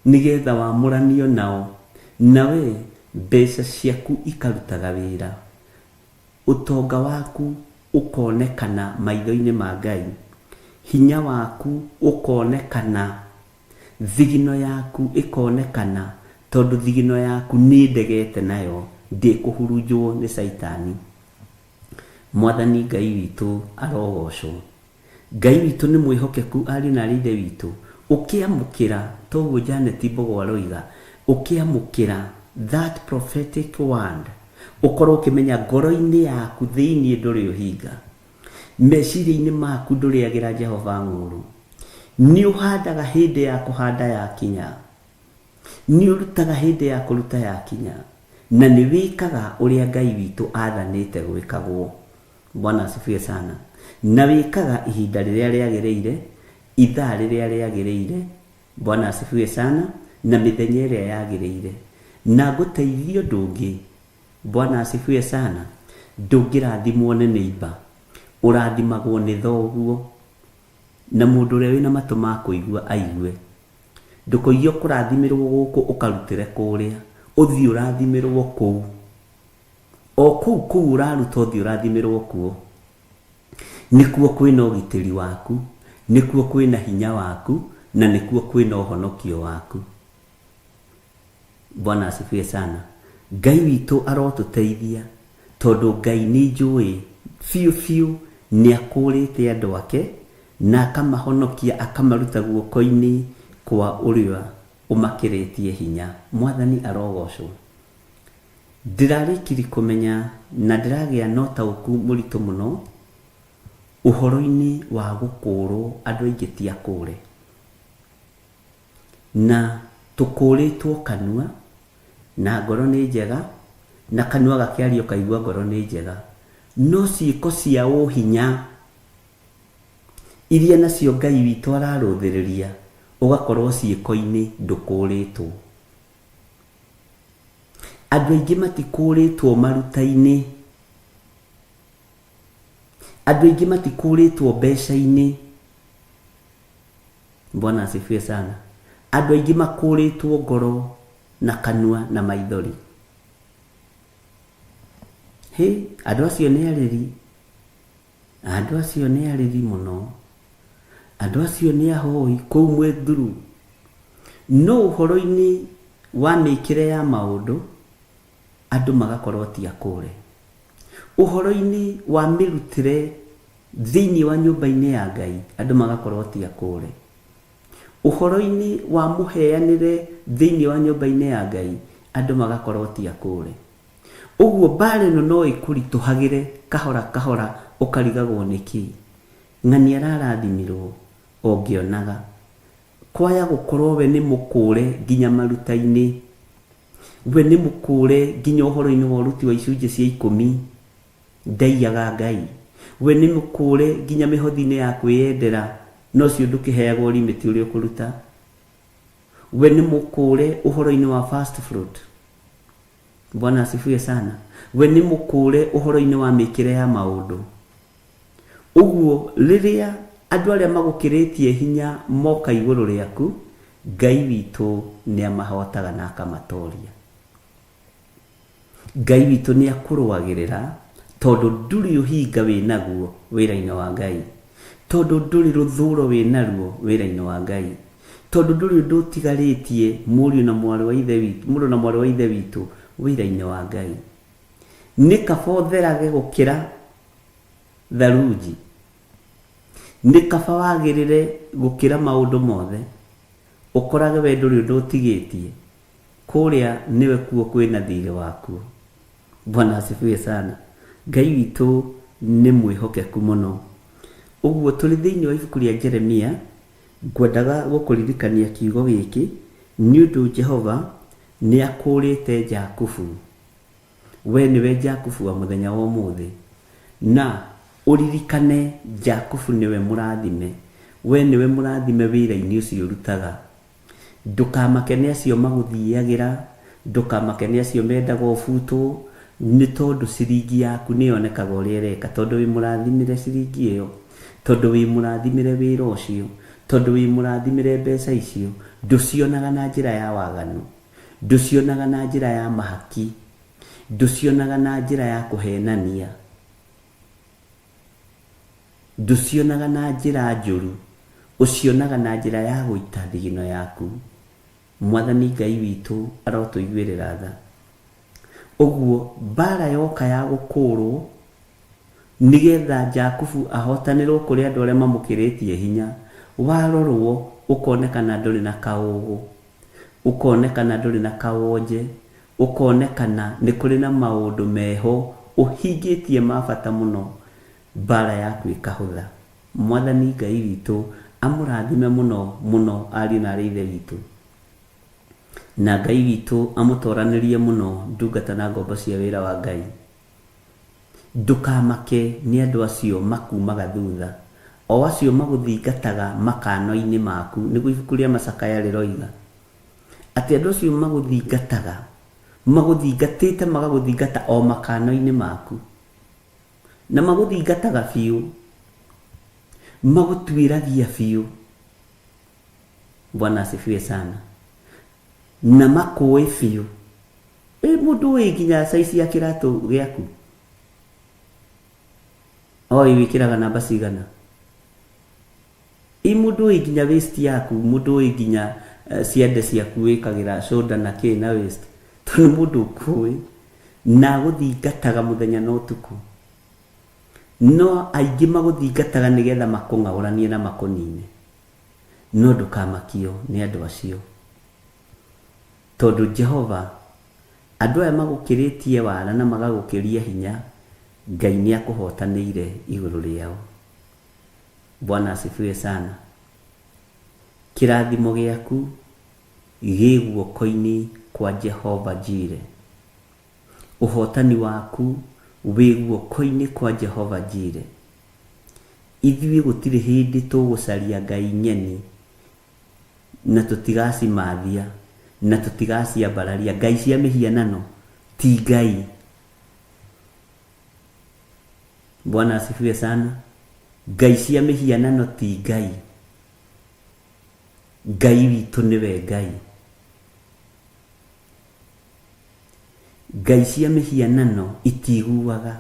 nĩgetha wamũranio nao, nawe mbeca ciaku ikarutaga wĩra, ũtonga waku ũkonekana maitho-inĩ ma Ngai, hinya waku ũkonekana, thigino yaku ĩkonekana, tondũ thigino yaku nĩ ndegete nayo, ndĩkũhurunjwo nĩ Saitani. Mwathani Ngai witũ arogocwo. Ngai witũ nĩ mwĩhokeku ariũ na ithe witũ, ũkĩamũkĩra toguo Janet Mbogo aroiga, ũkĩamũkĩra that prophetic word, ũkorwo ũkĩmenya ngoro-inĩ yaku thĩinĩ ndũrĩ ũhinga, meciria-inĩ maku ndũrĩagĩra Jehova ng'ũrũ, nĩ ũhandaga hĩndĩ ya kũhanda yakinya, nĩ ũrutaga hĩndĩ ya kũruta yakinya, na nĩ wĩkaga ũrĩa Ngai witũ athanĩte gwĩkagwo. Bwana asifiwe sana. Na wĩkaga ihinda rĩrĩa rĩagĩrĩire, ithaa rĩrĩa rĩagĩrĩire. Bwana asifiwe sana. Na mĩthenya ĩrĩa yagĩrĩire. Na gũteithio ndũngĩ. Bwana asifiwe sana. Ndũngĩrathimwo nĩ neighbor, ũrathimagwo nĩ thoguo, na mũndũ ũrĩa wĩna matũ ma kũigua aigue. Ndũkũigio kũrathimirwo gũkũ ũkarutĩre kũrĩa, ũthiĩ ũrathimirwo kũu, o kũu ũraruta ũthiĩ ũrathimirwo kuo. Nĩkuo kwĩna ũgitĩri waku, nĩkuo kwĩna hinya waku, na nĩkuo kwĩna ũhonokio waku. Bwana asifiwe sana. Ngai witũ arotũteithia, tondũ Ngai nĩ njũĩ biũ nĩ akũrĩte andũ ake, na akamahonokia akamaruta guoko-inĩ kwa ũrĩa ũmakĩrĩtie hinya. Mwathani arogocwo. Ndĩrarĩkiri kũmenya na ndĩragĩa na ũtaũku mũritũ mũno ũhoro-inĩ wa gũkũrwo, andũ aingĩ ti akũre, na tũkũrĩtwo kanua, na ngoro nĩ njega, na kanua gakĩario kaigua ngoro nĩ njega, no ciĩko cia ũhinya iria nacio Ngai witũ ararũthĩrĩria, ũgakorwo ciĩko-inĩ ndũkũrĩtwo. Andũ aingĩ matikũrĩtwo maruta-inĩ, andũ aingĩ matikũrĩtwo mbeca-inĩ. Bwana asifiwe sana. Andũ aingĩ makũrĩtwo ngoro na kanua na maithori. Andũ acio nĩ arĩri, andũ acio nĩ arĩri mũno, andũ acio nĩ ahoi kũu mwethuru. No ũhoro-inĩ wa mĩkĩre ya maũndũ, andũ magakorwo ti akũre. Ũhoro-inĩ wa mĩrutĩre thĩinĩ wa nyũmba-inĩ ya Ngai, andũ magakorwo ti akũre. Ũhoro-inĩ wa mũheanĩre thĩinĩ wa nyũmba-inĩ ya Ngai, andũ magakorwo ti akũre. Ũguo mbara ĩno no ĩkũritũhagĩre kahora kahora, ũkarigagwo nĩkĩ. Ng'ani ararathimirwo ũngĩonaga, kwaya gũkorwo we nĩ mũkũre nginya maruta-inĩ, we nĩ mũkũre nginya ũhoro-inĩ wa ũruti wa icunjĩ cia 10 ndaiyaga Ngai, we nĩ mũkũre nginya mĩhothi-inĩ ya kwĩyendera, no cio ndũkĩheagwo limit ũrĩa ũkũruta. We nĩ mũkũre ũhoro-inĩ wa fast food. Bwana asifiwe sana. We nĩ mũkũre ũhoro-inĩ wa mĩkĩre ya maũndũ. Ũguo rĩrĩa andũ arĩa magũkĩrĩtie hinya moka igũrũ rĩaku, Ngai witũ nĩ amahotaga na akamatoria. Ngai witũ nĩ akũrũagĩrĩra, tondũ ndũrĩ ũhinga wĩnaguo wĩra-inĩ wa Ngai, tondũ ndũrĩ rũthũro wĩnaruo wĩra-inĩ wa Ngai, tondũ ndũrĩ ũndũ ũtigarĩtie mũriũ na mwarĩ wa ithe witũ, mũrũ na mwarĩ wa ithe witũ wĩra-inĩ wa Ngai. Nĩ kaba ũtherage gũkĩra tharuji, nĩ kaba wagĩrĩre gũkĩra maũndũ mothe, ukorage we nduri ndutigĩtie kũrĩa niwe kuo kwĩna thirĩ wakuo. Bwana asifiwe sana. Ngai witũ nĩ mwĩhokeku mũno. Ũguo tũrĩ thĩinĩ wa ibuku rĩa Jeremia, ngwendaga gũkũririkania kiugo gĩkĩ nĩ ũndũ Jehova nĩ akũrĩte Jakubu. We nĩwe Jakubu wa mũthenya wa ũmũthĩ, na uririkane Jakubu niwe mũrathime. We niwe mũrathime wĩra-inĩ ũcio ũrutaga. Ndũkamake nĩ acio magũthiagĩra, ndũkamake nĩ acio mendaga ũbutwo, nĩ tondũ ciringi yaku nĩ yonekaga ũrĩa ĩreka, tondũ wĩ mũrathimire ciringi ĩyo, tondũ wĩ mũrathimire wĩra ũcio, tondũ wĩ mũrathimire mbeca icio. Ndũcionaga na njĩra ya waganu, ndũcionaga na njĩra ya mahaki, ndũcionaga na njĩra ya kũhenania, ndũcionaga na njĩra njũru, ũcionaga na njĩra ya gũita thigino yaku. Mwathani Ngai witũ arotũiguĩrĩra tha. Ũguo mbara yoka ya gũkũrwo nĩgetha Jakubu ahotanĩrwo kũrĩ andũ arĩa mamũkĩrĩtie hinya, warorwo ũkonekana ndũrĩ na kaũgũ, ũkonekana ndũrĩ na kawonje, ũkonekana nĩ kũrĩ na maũndũ meho ũhingĩtie mabata mũno, mbara yaku ĩkahũtha. Mwathani Ngai witũ amũrathime mũno mũno ariũ na aarĩ a Ithe witũ, na Ngai witũ amũtoranĩrie mũno ndungata na ngombo cia wĩra wa Ngai. Ndũkamake nĩ andũ acio makumaga thutha, o acio magũthingataga makano-inĩ maku. Nĩguo ibuku rĩa Macakaya rĩroiga atĩ andũ acio magũthingataga, magũthingatĩte magagũthingata o makano-inĩ maku, na magũthingataga biũ, magũtuĩragia biũ. Bwana asifiwe sana. Na makũĩ biũ. Mũndũ ũĩ nginya saizi ya kĩratũ gĩaku, oĩ wĩkĩraga namba cigana. Mũndũ ũĩ nginya waist yaku, mũndũ ũĩ nginya ciande ciaku wĩkagĩra shoulder na kĩ na waist, tondũ mũndũ ũkũĩ na gũthingataga mũthenya na ũtukũ. No aingĩ magũthingataga nĩgetha makũng'aũranie na makũnine. No ndũkamakio nĩ andũ acio, tondũ Jehova, andũ aya magũkĩrĩtie wara na magagũkĩria hinya, Ngai nĩ akũhotanĩire igũrũ rĩao. Bwana asifiwe sana. Kĩrathimo gĩaku gĩ guoko-inĩ kwa Jehova Jire. Ũhotani waku wĩ guoko-inĩ kwa Jehova Jire. Ithuĩ gũtirĩ hĩndĩ tũgũcaria ngai nyeni na tũtigacimathia na tũtigaciambararia. Ngai cia mĩhianano ti Ngai. Bwana asifiwe sana. Ngai cia mĩhianano ti Ngai. Ngai witũ nĩwe Ngai. Ngai cia mĩhianano itiguaga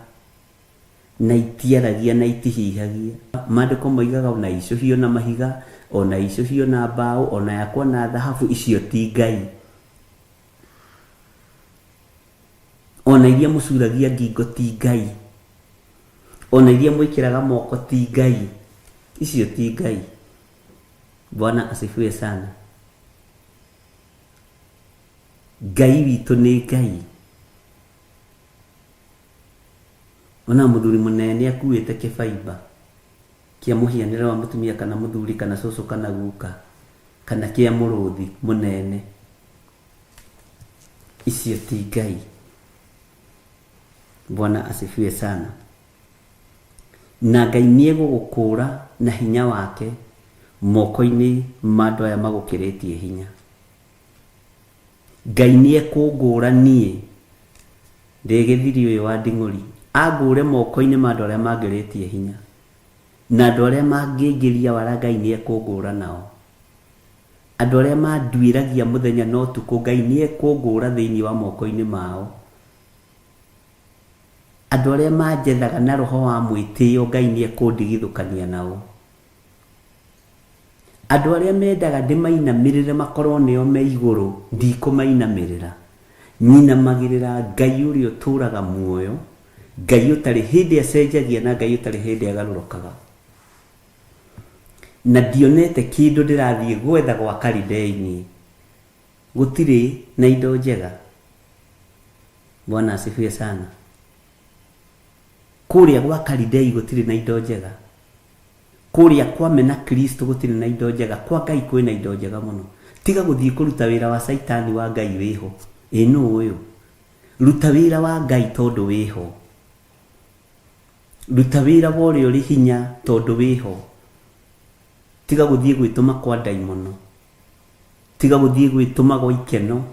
na itiaragia na itihihagia. Maandĩko moigaga ona icũhio na mahiga, ona icũhio na mbaũ, ona yakwo na thahabu, icio ti Ngai. Ona iria mũcuragia ngingo ti Ngai. Ona iria mwĩkĩraga moko ti Ngai. Icio ti Ngai. Bwana asifiwe sana. Ngai witũ nĩ Ngai. Ona mũthuri mũnene akuĩte kĩbaiba kĩa mũhianĩre wa mũtumia kana mũthuri kana cũcũ kana guka kana kĩa mũrũthi mũnene, icio ti Ngai. Bwana asifiwe sana. Na Ngai nĩ egũgũkũra na hinya wake moko-inĩ ma andũ aya magũkĩrĩtie hinya. Ngai nĩ ekũngũra niĩ ndĩ gĩthiri ũyũ wa Nding'ũri, angũre moko-inĩ ma andũ arĩa mangĩrĩtie hinya, na andũ arĩa mangĩngĩria wara Ngai nĩ ekũngũra nao. Andũ arĩa manduĩragia mũthenya na ũtukũ Ngai nĩ ekũngũra thĩinĩ wa moko-inĩ mao. Andũ arĩa manjethaga na roho wa mwĩtĩo Ngai nĩ ekũndigithũkania nao. Andũ arĩa mendaga ndĩmainamĩrĩre makorwo nĩo me igũrũ, ndikũmainamĩrĩra. Nyinamagĩrĩra Ngai ũrĩa ũtũũraga muoyo, Ngai ũtarĩ hĩndĩ acenjagia na Ngai ũtarĩ hĩndĩ agarũrũkaga. na ndionete kindu ndirathie gwetha gwa Kalidei-ini gutire na indo njega. Bwana asifiwe sana. Kuria gwa Kalidei gutire na indo njega. Kuria kwa mena Kristo gutire na indo njega. Kwa Ngai kwina indo njega muno. Tiga guthie kuruta wira wa Saitani wa Ngai wiho. Inu uyu ruta wira wa Ngai tondu wiho. Ruta wira wa uria uri hinya tondu wiho. Tiga guthie gwituma kwa daimono. Tiga guthie gwituma gwa ikeno.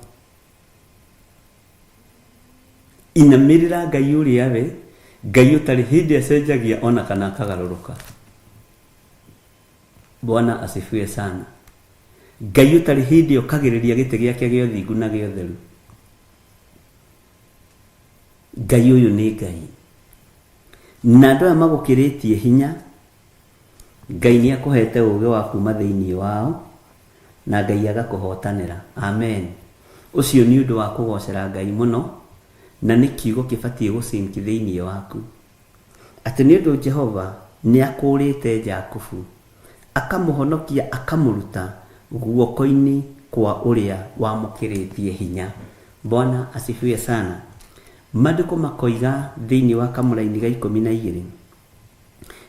Inamirira Ngai uria we, Ngai utari hindi acenjagia ona kana akagaruruka. Bwana asifiwe sana. Ngai utari hindi ukagiriria gite giake gio thingu na gio theru. Ngai uyu ni Ngai. Na andu aya magukiritie hinya, Ngai ni akuhete uge wa kuma thiini wao, na Ngai agakuhotanira. Amen. Ucio ni undu wa kugocera Ngai muno, na ni kiugo kibatie gucinki thiini waku. Ati ni undu Jehova ni akurite Jakubu, akamuhonokia akamuruta guoko-ini kwa uria wamukiritie hinya. Bwana asifiwe sana. Maandiko makoiga thiini wa Kamũra-ini ga 12,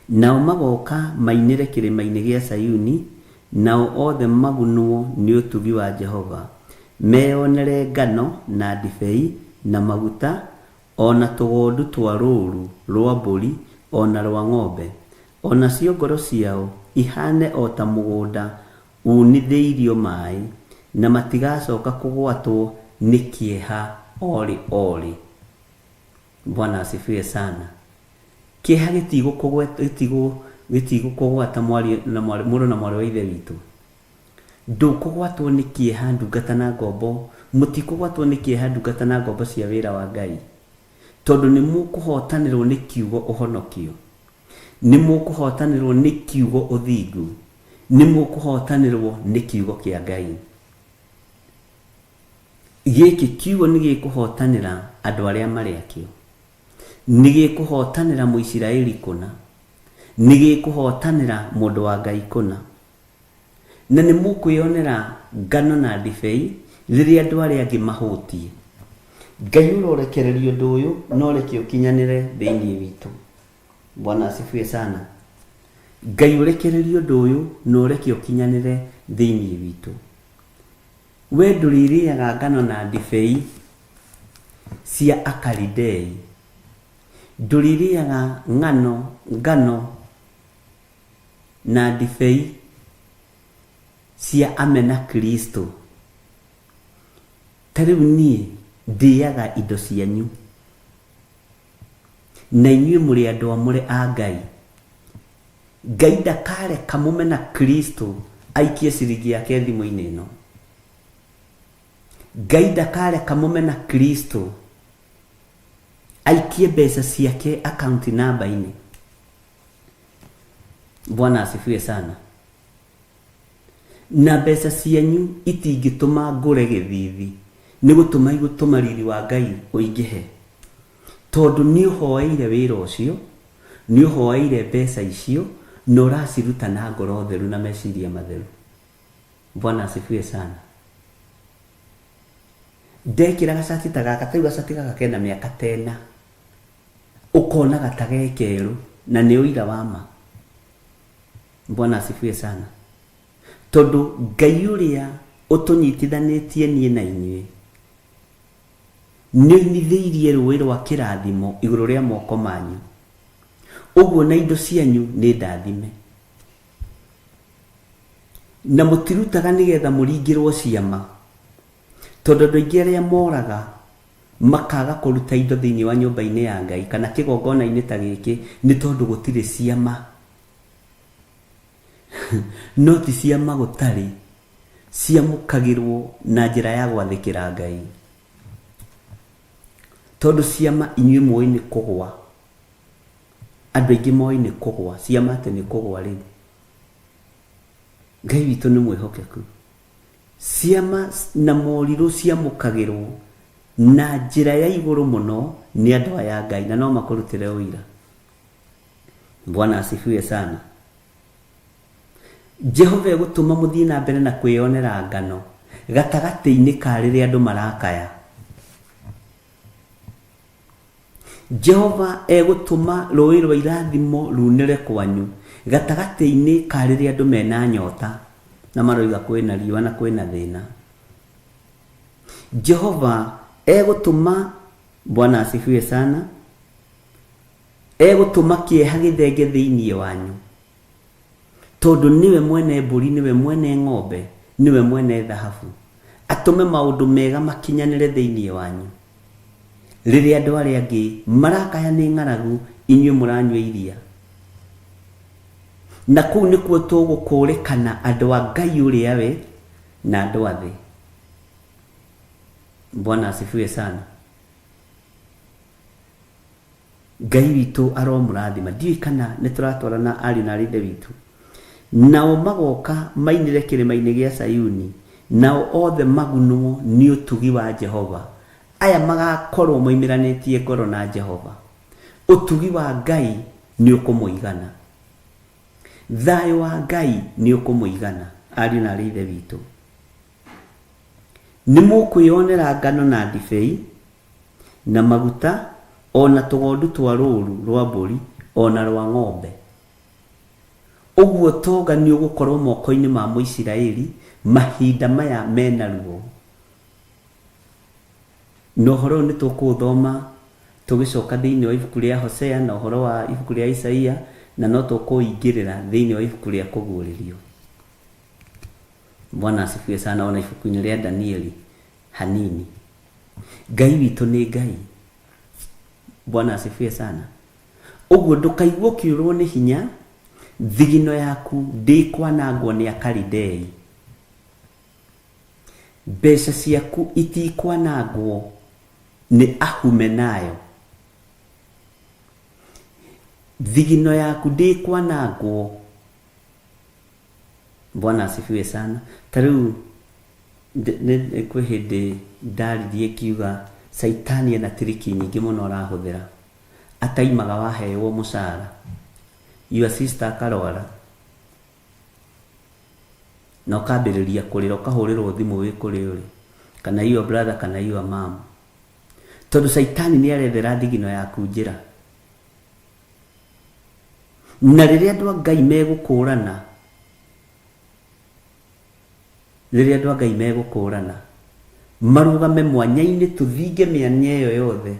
nao magoka mainire kirima-ini gia Sayuni, nao othe magunwo ni utugi wa Jehova, meonere ngano na ndibei na maguta, ona tugondu twa rũũru rwa mbũri, ona rwa ng'ombe, ona cio ngoro ciao ihane o ta mũgũnda unithĩirio maĩ, na matigacoka kũgwatwo nĩ kĩeha ori. Bwana asifiwe sana. Kĩeha gĩtigũkũgwata mũrũ na mwarĩ wa ithe witũ. Ndũkũgwatwo nĩ kĩeha ndungata na ngombo, mũtikũgwatwo nĩ kĩeha ndungata na ngombo cia wĩra wa Ngai, tondũ nĩ mũkũhotanĩrwo nĩ kiugo ũhonokio, nĩ mũkũhotanĩrwo nĩ kiugo ũthingu, nĩ mũkũhotanĩrwo nĩ kiugo kĩa Ngai. Gĩkĩ kiugo nĩ gĩkũhotanĩra andũ arĩa marĩ akĩo, nĩ gĩkũhotanĩra Mũisiraeli kũna, nĩ gĩkũhotanĩra mũndũ wa Ngai kũna, na nĩ mũkwĩonera ngano na ndibei rĩrĩa andũ arĩa angĩ mahũtie. Ngai ũrorekereria ũndũ ũyũ no reke ũkinyanĩre thĩinĩ witũ. Bwana asifiwe sana. Ngai ũrekereria ũndũ ũyũ no reke ũkinyanĩre thĩinĩ witũ. We ndũrĩrĩaga ngano na ndibei cia Akalidei, ndũrĩrĩaga ngano na ndibei cia amena Kristo. Tarĩu niĩ ndĩaga indo cianyu, na inyuĩ mũrĩ andũ amũre a Ngai. Ngai ndakareka mũmena Kristo aikie ciringi yake thimũ-inĩ ĩno. Ngai ndakareka mũmena Kristo aikie mbeca ciake account namba-inĩ. Bwana asifiwe sana. Na mbeca cianyu itingĩtũma ngũre gĩthithi, nĩ gũtũma riri wa Ngai ũingĩhe, tondũ nĩ ũhoeire wĩra ũcio, nĩ ũhoeire mbeca icio, na ũraciruta na ngoro theru na meciria matheru. Bwana asifiwe sana. Ndekĩra gacati ta gaka, tau gacati gaka kena mĩaka 10, ũkona gatage kerũ, na nĩ ũira wa ma. Bwana asifiwe sana. Tondũ Ngai ũrĩa ũtũnyitithanĩtie niĩ na inyuĩ nĩ oinithĩirie rũĩ rwa kĩrathimo igũrũ rĩa moko manyu, ũguo na indo cianyu nĩ ndathime, na mũtirutaga nĩgetha mũringĩrwo ciama, tondũ andũ aingĩ arĩa moraga makaga kũruta indo thĩinĩ wa nyũmba-inĩ ya Ngai kana kĩgongona-inĩ ta gĩkĩ nĩ tondũ gũtirĩ ciama. No ti ciama gũtarĩ, ciamũkagĩrwo na njĩra ya gwathĩkĩra Ngai, tondũ ciama inyuĩ mũĩ nĩ kũgwa. Andũ aingĩ moĩ nĩ kũgwa, ciama atĩ nĩ kũgwa rĩu. Ngai witũ nĩ mwĩhokeku. Ciama na morirũ ciamũkagĩrwo na njĩra ya igũrũ mũno nĩ andũ aya Ngai, na no makũrutĩre ũira. Bwana asifiwe sana. Jehova egũtũma mũthiĩ na mbere na kwĩyonera ngano gatagatĩ-inĩ ka rĩrĩa andũ marakaya. Jehova egũtũma rũĩ rwa irathimo runĩre kwanyu gatagatĩ-inĩ ka rĩrĩa andũ mena nyota na maroiga kwĩna riũa na kwĩna thĩna. Jehova egũtũma, Bwana asifiwe sana, egũtũma kĩeha gĩthenge thĩinĩ wanyu, tondũ niwe mwene mbũri, niwe mwene ng'ombe, niwe mwene thahabu. Atũme maũndũ mega makinyanĩre thĩinĩ wanyu. Rĩrĩa andũ arĩa angĩ marakaya nĩ ng'aragu, inyuĩ mũranyua iria. Na kũu nĩkuo tũgũkũrĩkana andũ a Ngai ũrĩa we na andũ a thĩ. Bwana asifiwe sana. Ngai witũ aromũrathima. Ndiũĩ kana nĩ tũratwarana ariũ na arĩ witũ. Nao magoka mainire kĩrĩma-inĩ gĩa Sayuni, nao othe magunwo nĩ ũtugi wa Jehova. Aya magakorwo moimĩranĩtie ngoro na Jehova. Ũtugi wa Ngai nĩ ũkũmũigana. Thayũ wa Ngai nĩ ũkũmũigana, ariũ na arĩ witũ. Nĩ mũkwĩyonera ngano na ndibei na maguta, ona tũgondu twa rũũru rwa mbũri, ona rwa ng'ombe. Ũguo tonga nĩ ũgũkorwo moko-inĩ ma Mũisiraeli mahinda maya mena ruo. Na ũhoro nĩ tũkũũthoma tũgĩcoka thĩinĩ wa ibuku rĩa Hosea na ũhoro wa ibuku rĩa Isaia, na no tũkũingĩrĩra thĩinĩ wa ibuku rĩa kũguũrĩrio. Bwana asifiwe sana. Ona ibuku-inĩ rĩa Danieli hanini. Ngai witũ nĩ Ngai. Bwana asifiwe sana. Ũguo ndũkaigua ũkĩũrwo nĩ hinya, thigino yaku ndĩkwanangwo nĩ Akalidei. Mbeca ciaku itikwanangwo nĩ Ahumenayo. Thigino yaku ndĩkwanangwo. Bwana asifiwe sana. Tarĩu kwĩ hĩndĩ ndaririe kiuga Saitani ena triki nyingĩ mũno arahũthĩra. Ataimaga waheo mũcara, your sister akarwara, na ũkambĩrĩria kũrĩra, ũkahũrĩrwo thimũ wĩ kũrĩ ũrĩ, kana your brother kana your mom. Tondũ Saitani nĩ arethera thigino yaku njĩra. Na rĩrĩa andũ a Ngai megũkũrana, marũgame mwanya-inĩ tũthinge mĩanya ĩyo yothe,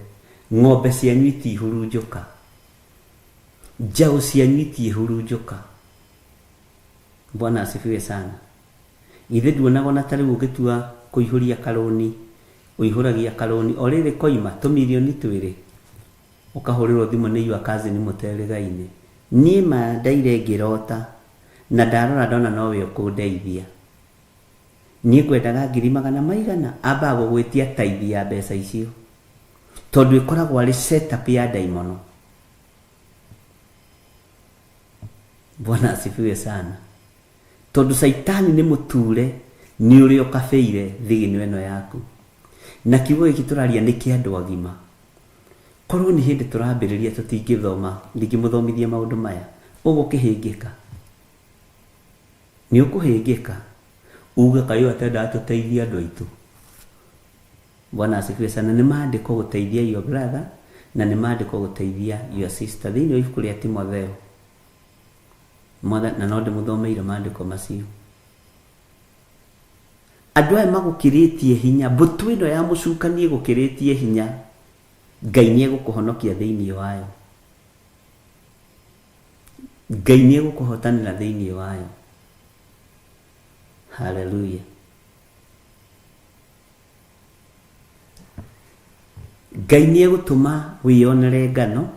ng'ombe cianyu itihurunjũka, njaũ cianyu itihurunjũka. Bwana asifiwe sana. Ithe nduonaga na tarĩu ũgĩtua kũihũria karũni, ũihũragia karũni, o rĩrĩ koima tũmirioni twĩrĩ, ũkahũrĩrwo thimũ nĩ your cousin mũterĩgaine. Niĩ ma ndaire ngĩrota na ndarora ndona nowe ũkũndeithia. Niĩ ngwendaga 200,000 ambaga gũgwĩtia taithi ya mbeca icio, tondũ ĩkoragwo arĩ setup ya daimono. Bwana asifiwe sana. Tondũ Saitani nĩ mũture, nĩ ũrĩ ũkabĩire thigino ĩno yaku. Na kiugo gĩkĩ tũraria nĩ kĩa andũ agima. Korwo nĩ hĩndĩ tũrambĩrĩria tũtingĩthoma, ndingĩmũthomithia maũndũ maya, ũgũkĩhĩngĩka. Nĩ ũkũhĩngĩka. Uga kayo atenda atũteithia andũ aitũ. Bwana asifiwe sana. Nĩ maandĩko gũteithia your brother na nĩ maandĩko gũteithia your sister. Thĩinĩ wa ibuku rĩa Timotheo, na no ndĩmũthomeire maandĩko macio. Andũ aya magũkĩrĩtie hinya, mbũtũ ĩno ya mũcukani ĩgũkĩrĩtie hinya, Ngai nĩ egũkũhonokia thĩinĩ wayo. Ngai nĩ egũkũhotanĩra thĩinĩ wayo. Hallelujah. Ngai nĩ egũtũma wĩyonere ngano,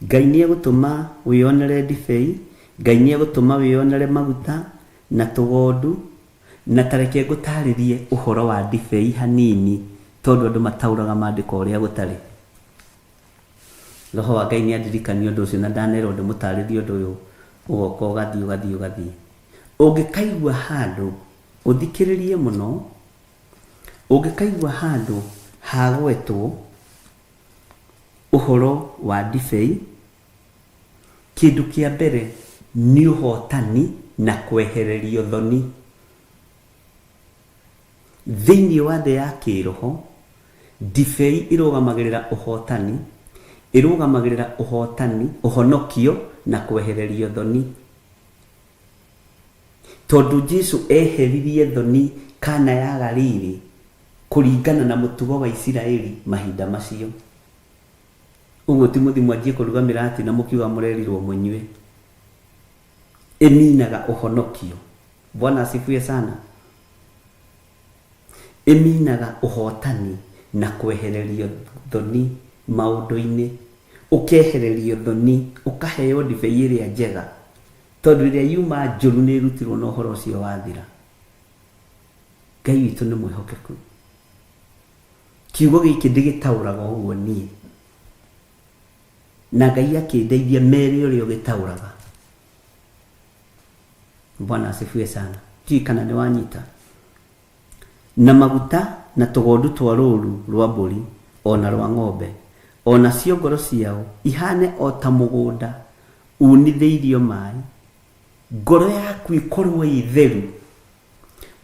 Ngai nĩ egũtũma wĩyonere ndibei, Ngai nĩ egũtũma wĩyonere maguta na tũgondu. Na tareke ngũtarĩrie ũhoro wa ndibei hanini, tondũ andũ matauraga maandĩko ũrĩa gũtarĩ. Roho wa Ngai nĩ andirikania ũndũ ũcio na ndanerwo ndĩmũtarĩrie ũndũ ũyũ, ũgoka ũgathiĩ. Ũngĩkaigua handũ, ũthikĩrĩrie mũno, ũngĩkaigua handũ hagwetwo ũhoro wa ndibei, kĩndũ kĩa mbere nĩ ũhotani na kwehererio thoni. Thĩinĩ wa thĩ ya kĩroho, ndibei ĩrũgamagĩrĩra ũhotani, ĩrũgamagĩrĩra ũhotani, ũhonokio na kwehererio thoni. Tondũ Jesu eheririe thoni Kana ya Galili kũringana na mũtugo wa Isiraeli mahinda macio. Ũguo Timothi mwanjie kũruga mĩrati na mũkiuga mũrerirwo mũnyue. Eminaga ũhonokio. Bwana asifiwe sana. Eminaga ũhotani na kwehererio thoni maũndũ-inĩ. Ũkehererio thoni, ũkaheo ndibei ĩrĩa njega. Tondũ rĩrĩa yuma njũru nĩ ĩrutirwo na ũhoro ũcio wathira. Ngai witũ nĩ mwĩhokeku. Kiugo gĩkĩ ndĩgĩtaũraga ũguo niĩ. Na Ngai akĩndeithia mere ũrĩa ũgĩtaũraga. Bwana asifiwe sana. Ti kana nĩ wanyita. Na maguta na tũgondu twa rũũru rwa mbũri ona rwa ng'ombe, ona cio ngoro ciao ihane o ta mũgũnda unithĩirio maĩ. Ngoro yaku ikorwo ĩ theru.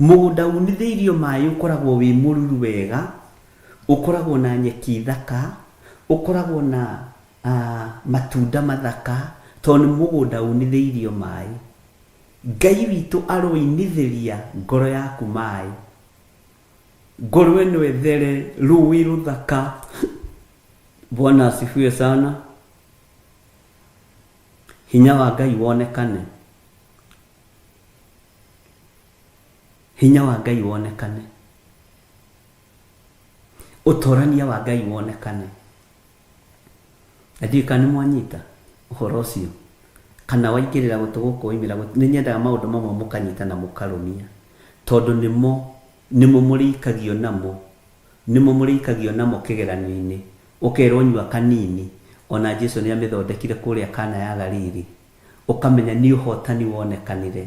Mũgũnda unithĩirio maĩ ũkoragwo wĩ mũruru wega, ũkoragwo na nyeki thaka, ũkoragwo na matunda mathaka, tondũ nĩ mũgũnda unithĩirio maĩ. Ngai witũ aroinithĩria ngoro yaku maĩ. Ngoro ĩno ethere rũĩ rũthaka. Bwana asifiwe sana. Hinya wa Ngai wonekane. Hinya wa Ngai wonekane. Ũtorania wa Ngai wonekane. Ndiũĩ kana nĩ mwanyita ũhoro ũcio. Kana waingĩrĩra gũtũgũkũ oimĩra nĩ nyendaga maũndũ mamwe mũkanyita na mũkarũmia. Tondũ nĩmo mũrĩikagio namo. Nĩmo mũrĩikagio namo kĩgeranio-inĩ. Ũkerwo nyua kanini. Ona Jesu nĩ amĩthondekire kũrĩa Kana ya Galili. Ũkamenya nĩ ũhotani wonekanire.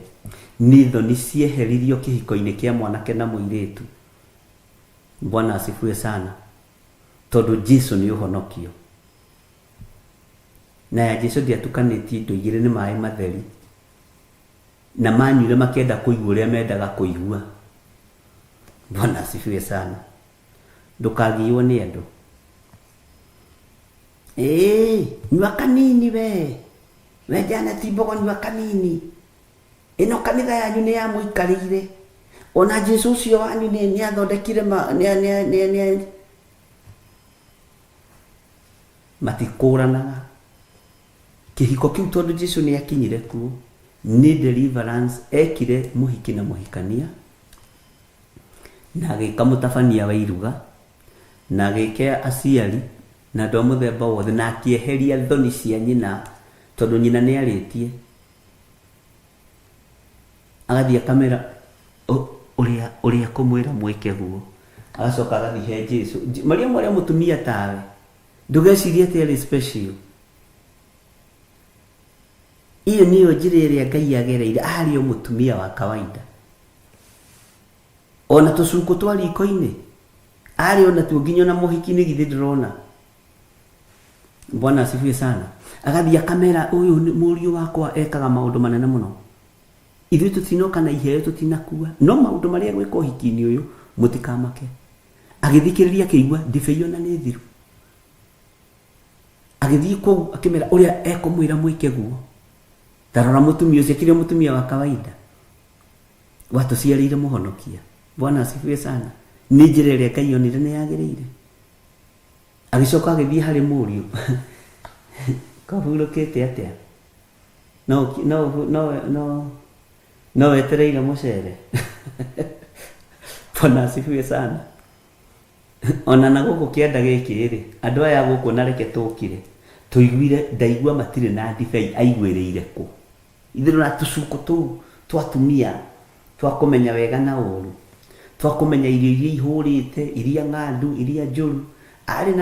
Nĩ thoni cieheririo kĩhiko-inĩ kĩa mwanake na mũirĩtu. Bwana asifiwe sana. Tondũ Jesu nĩ ũhonokio. Na ya Jesu ndiatukanĩtie indo igĩrĩ nĩ maĩ matheri. Na manyuire makĩenda kũigua ũrĩa mendaga kũigua. Bwana asifiwe sana. Ndũkagiyo nĩ andũ. Nyua kanini we. We Janet Mbogo nyua kanini. Ĩno kanitha yanyu nĩ ya mũikarĩire. Ona Jesu ũcio wanyu nĩ athondekire matikũranaga. Kĩhiko kĩu tondũ Jesu nĩ akinyire kuo. Nĩ deliverance ekire mũhiki na mũhikania. Na agĩka mũtabania wa iruga. Na agĩkea aciari. Na andũ a mũthemba wothe na akĩeheria thoni cia nyina. Tondũ nyina nĩ arĩtie. Agathiĩ akamera ũrĩa kũmwĩra mwĩke guo. Agacoka agathiĩ he Jesu. Maria mwarĩa mũtumia tawe. Ndũgecirie atĩ arĩ special. Iyo niyo njĩra ĩrĩa Ngai agereire arĩ o mũtumia wa kawaida. Ona tũcuku twa riko-inĩ. Arĩ ona tuo nginya na mũhiki nĩ githĩ ndĩrona. Bwana asifiwe sana. Agathiĩ akamera ũyũ mũriũ wakwa ekaga maũndũ manene mũno. Ithuĩ tũtinoka na iheo tũtinakua. No maũndũ marĩa gwĩka ũhiki-inĩ ũyũ mũtikamake. Agĩthikĩrĩria akĩigua ndibei ona nĩ thiru. Agĩthiĩ kũu akĩmera ũrĩa ekũmwĩra mwĩke guo. Tarora mũtumia ũcio kĩrĩa mũtumia wa kawaida. Watũciarĩire mũhonokia. Bwana asifiwe sana. Nĩ njĩra ĩrĩa Ngai onire nĩ yagĩrĩire. Agĩcoka agĩthiĩ harĩ mũriũ. Kahurũkĩte atĩa? No wetereire mũcere. Bwana asifiwe sana. Ona na gũkũ kĩanda gĩkĩ rĩ, andũ aya gũkũ na reke tũkire. Tũiguire ndaigua matirĩ na ndibei aiguĩrĩire kũ. Ithuĩ na tũcuku tũu twatumia twakũmenya wega na ũru. Twakũmenya irio iria ihũrĩte, iria ng'andu, iria njũru. Arĩ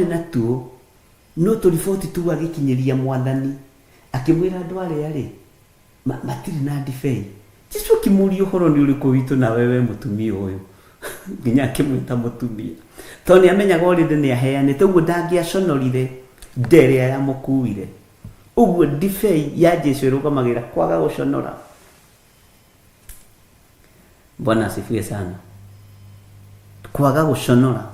na tuo. No tũriboti tu agĩkinyĩria Mwathani. Akĩmwĩra andũ arĩa rĩ, matirĩ na ndibei. Jesu akĩmũria ũhoro nĩ ũrĩkũ witũ na wewe mũtumia ũyũ. Nginya akĩmwĩta mũtumia. Tondũ nĩamenyaga already nĩ aheanĩte, ũguo ndangĩaconorire nderĩa yamũkuire. Uguo ndibei ya Jesu ĩrũgamagĩra kwaga gũconora. Bwana asifiwe sana. Kwaga gũconora.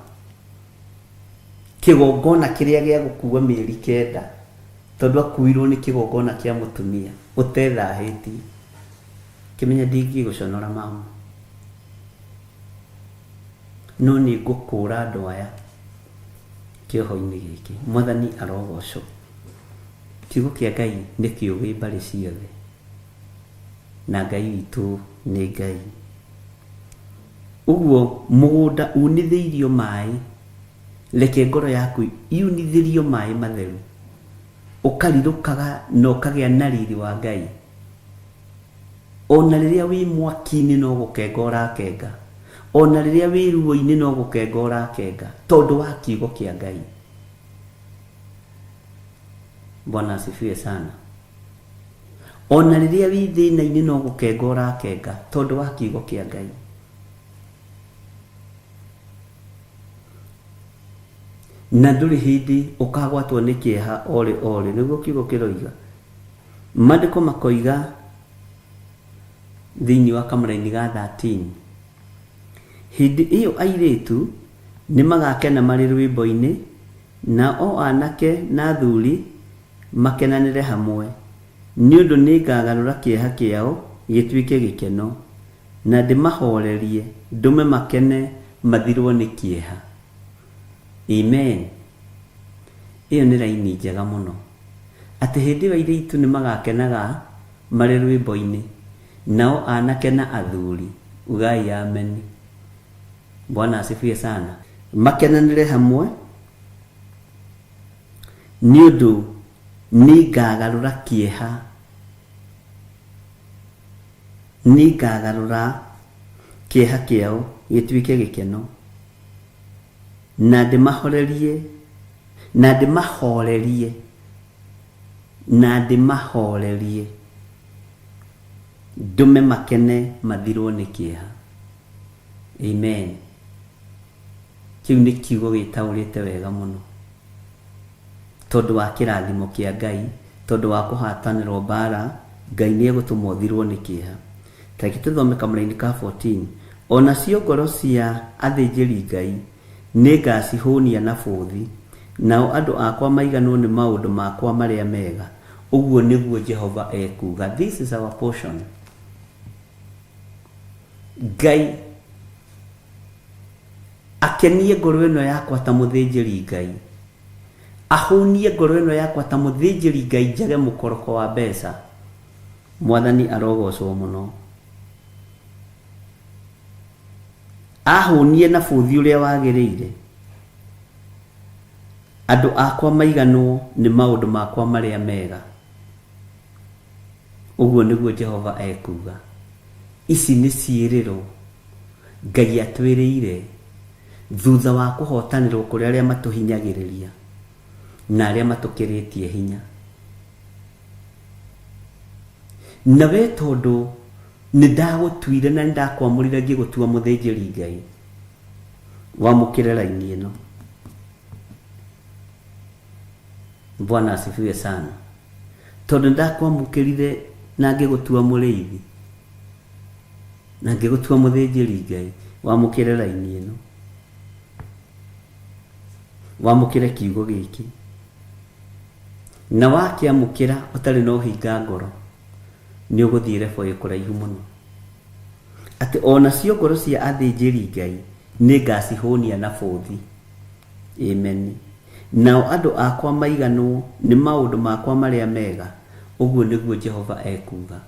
Kĩgongona kĩrĩa gĩa gũkua mĩeri 9 tondũ akuirwo nĩ kĩgongona kĩa mũtumia ũtethahĩtie. Kĩmenya ndingĩgũconora mama. No nĩ ngũkũra andũ aya kĩoho-inĩ gĩkĩ. Mwathani arogocwo. Kiugo kĩa Ngai nĩ kĩũgĩ mbarĩ ciothe. Na Ngai witũ nĩ Ngai. Uguo mũgũnda unithĩirio maĩ, reke ngoro yaku yunithĩrio maĩ matheru. Ũkarirũkaga na ũkagĩa na riri wa Ngai. Ona rĩrĩa wĩ mwaki-inĩ no gũkenga ũrakenga. Ona rĩrĩa wĩ ruo-inĩ no gũkenga ũrakenga tondũ wa kiugo kĩa Ngai. Bwana asifiwe sana. Ona rĩrĩa wĩ thĩna-inĩ no gũkenga ũrakenga tondũ wa kiugo kĩa Ngai. Na ndũrĩ hĩndĩ ũkagwatwo nĩ kĩeha ore nĩguo kiugo kĩroiga. Maandĩko makoiga thĩinĩ wa kamũra-inĩ ga 13, hĩndĩ ĩyo airĩtu nĩ magakena marĩ rwĩmbo-inĩ, na o anake na athuri makenanĩre hamwe, nĩ ũndũ nĩ ngagarũra kĩeha kĩao gĩtuĩke gĩkeno, na ndĩmahorerie ndũme makene mathirwo nĩ kĩeha. Amen. Iyo nĩ raini njega mũno. Atĩ hĩndĩ ĩyo airĩtu nĩ magakenaga marĩ rwĩmbo-inĩ, nao anake na athuri ugai amen. Bwana asifiwe sana. Makenanĩre hamwe nĩ ũndũ nĩ ngagarũra kĩeha, nĩ ngagarũra kĩeha kĩao gĩtuĩke gĩkeno, na ndĩmahorerie ndume makene mathirwo nĩ kĩeha. Amen. Kĩu nĩ kiugo gĩtaũrĩte wega mũno tondũ wa kĩrathimo kĩa Ngai, tondũ wa kũhatanĩrwo mbara, Ngai nĩ egũtũma ũthirwo nĩ kĩeha. Reke tũthome kamũra-inĩ ka 14. Ona cio ngoro cia athĩnjĩri Ngai nĩ ngacihũnia na bũthi, nao andũ akwa maiganwo nĩ maũndũ makwa marĩa mega. Ũguo nĩguo Jehova ekuga. This is our portion. Ngai akenie ngoro ĩno yakwa ta mũthĩnjĩri Ngai, ahũnie ngoro ĩno yakwa ta mũthĩnjĩri Ngai njage mũkoroko wa mbeca. Mwathani arogocwo mũno. Ahũnie na bũthi ũrĩa wagĩrĩire. Andũ akwa maiganwo nĩ maũndũ makwa marĩa mega. Ũguo nĩguo Jehova ekuga. Ici nĩ ciĩrĩro Ngai atwĩrĩire thutha wa kũhotanĩrwo kũrĩ arĩa matũhinyagĩrĩria na arĩa matũkĩrĩtie hinya. Na we tondũ nĩ ndagũtuire na nĩ ndakwamũrire ngĩgũtua mũthĩnjĩri Ngai, wamũkĩre raini ĩno. Bwana asifiwe sana. Tondũ ndakwamũkĩrire na ngĩgũtua mũrĩithi na ngĩgũtua mũthĩnjĩri Ngai, wamũkĩre raini ĩno, wamũkĩre kiugo gĩkĩ. Na wakĩamũkĩra ũtarĩ na ũhinga ngoro, nĩ ũgũthiĩ rebo ĩkũraihu mũno. Atĩ ona cio ngoro cia athĩnjĩri Ngai nĩ ngacihũnia na bũthi. Amen. Nao andũ akwa maiganwo nĩ maũndũ makwa marĩa mega. Ũguo nĩguo Jehova ekuga.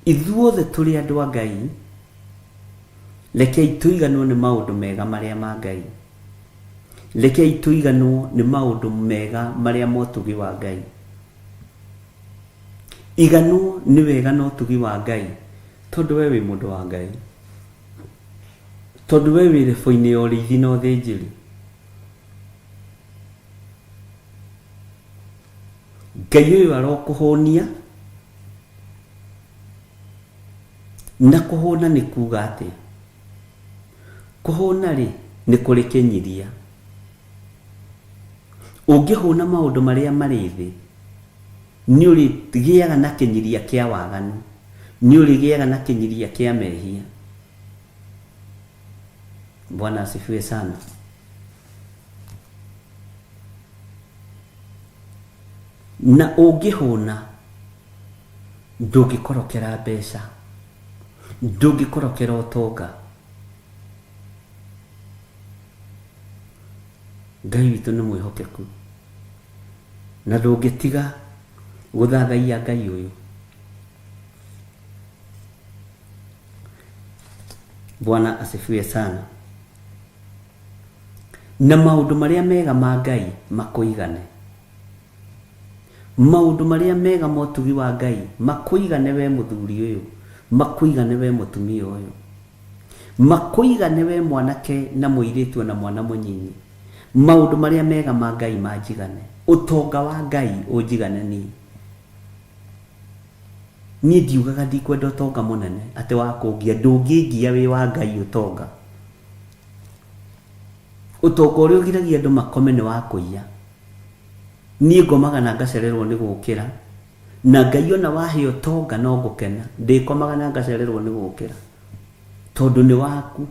Ithuothe tũrĩ andũ a Ngai, rekei tũiganwo nĩ maũndũ mega marĩa ma Ngai. Rekei tũiganwo nĩ maũndũ mega marĩa ma ũtugi wa Ngai. Iganwo nĩ wega na ũtugi wa Ngai tondũ we wĩ mũndũ wa Ngai, tondũ we wĩ rebo-inĩ ya ũrĩithi na ũthĩnjĩri. Ngai ũyũ arokũhũnia, na kũhũna nĩ kuga atĩ kũhũna rĩ nĩ kũrĩ kĩnyiria. Ũngĩhũna maũndũ marĩa marĩ thĩ, nĩ ũrĩgĩaga na kĩnyiria kĩa waganu, nĩ ũrĩgĩaga na kĩnyiria kĩa mehia. Bwana asifiwe sana. Na ũngĩhũna ndũngĩkorokera mbeca, ndũngĩkorokera ũtonga. Ngai witũ nĩ mwĩhokeku na ndũngĩtiga gũthathaiya Ngai ũyũ. Bwana asifiwe sana. Na maũndũ marĩa mega ma Ngai makũigane, maũndũ marĩa mega ma ũtugi wa Ngai makũigane we mũthuri ũyũ, makũigane we mũtumia ũyũ, makũigane we mwanake na mũirĩtu na mwana mũnyinyi. Maũndũ marĩa mega ma Ngai manjigane, ũtonga wa Ngai ũnjigane niĩ. Niĩ ndiugaga ndikwenda ũtonga mũnene atĩ wa kũngia, ndũngĩngia wĩ wa Ngai ũtonga. Ũtonga ũrĩa ũgiragia andũ makome nĩ wa kũiya. Niĩ ngomaga na ngacererwo nĩ gũkĩra, na Ngai ona wahe ũtonga no ngũkena, ndĩkomaga na ngacererwo nĩ gũkĩra tondũ nĩ waku.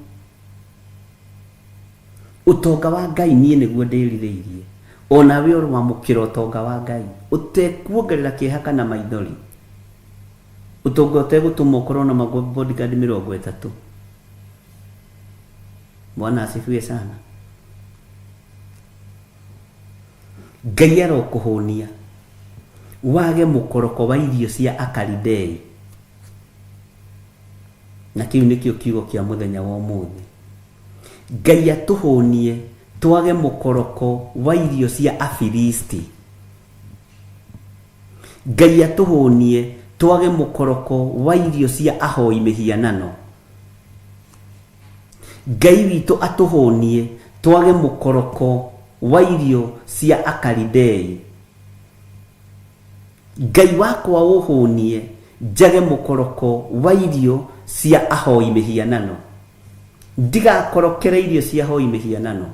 Ũtonga wa Ngai niĩ nĩguo ndĩrirĩirie. Ona we ũrĩ wamũkĩra ũtonga wa Ngai, ũtekuongerera kĩeha kana maithori. Ũtonga ũtegũtũma ũkorwo na bodyguard 30. Bwana asifiwe sana. Ngai arokũhũnia wage mũkoroko wa irio cia Akalidei. Na kĩu nĩkĩo kiugo kĩa mũthenya wa ũmũthĩ. Ngai atũhũnie twage mũkoroko wa irio cia Afilisti. Ngai atũhũnie twage mũkoroko wa irio cia ahoi mĩhianano. Ngai witũ atũhũnie twage mũkoroko wa irio cia Akalidei. Ngai wakwa ũhũnie njage mũkoroko wa irio cia ahoi mĩhianano. Ndigakorokere irio cia ahoi mĩhianano.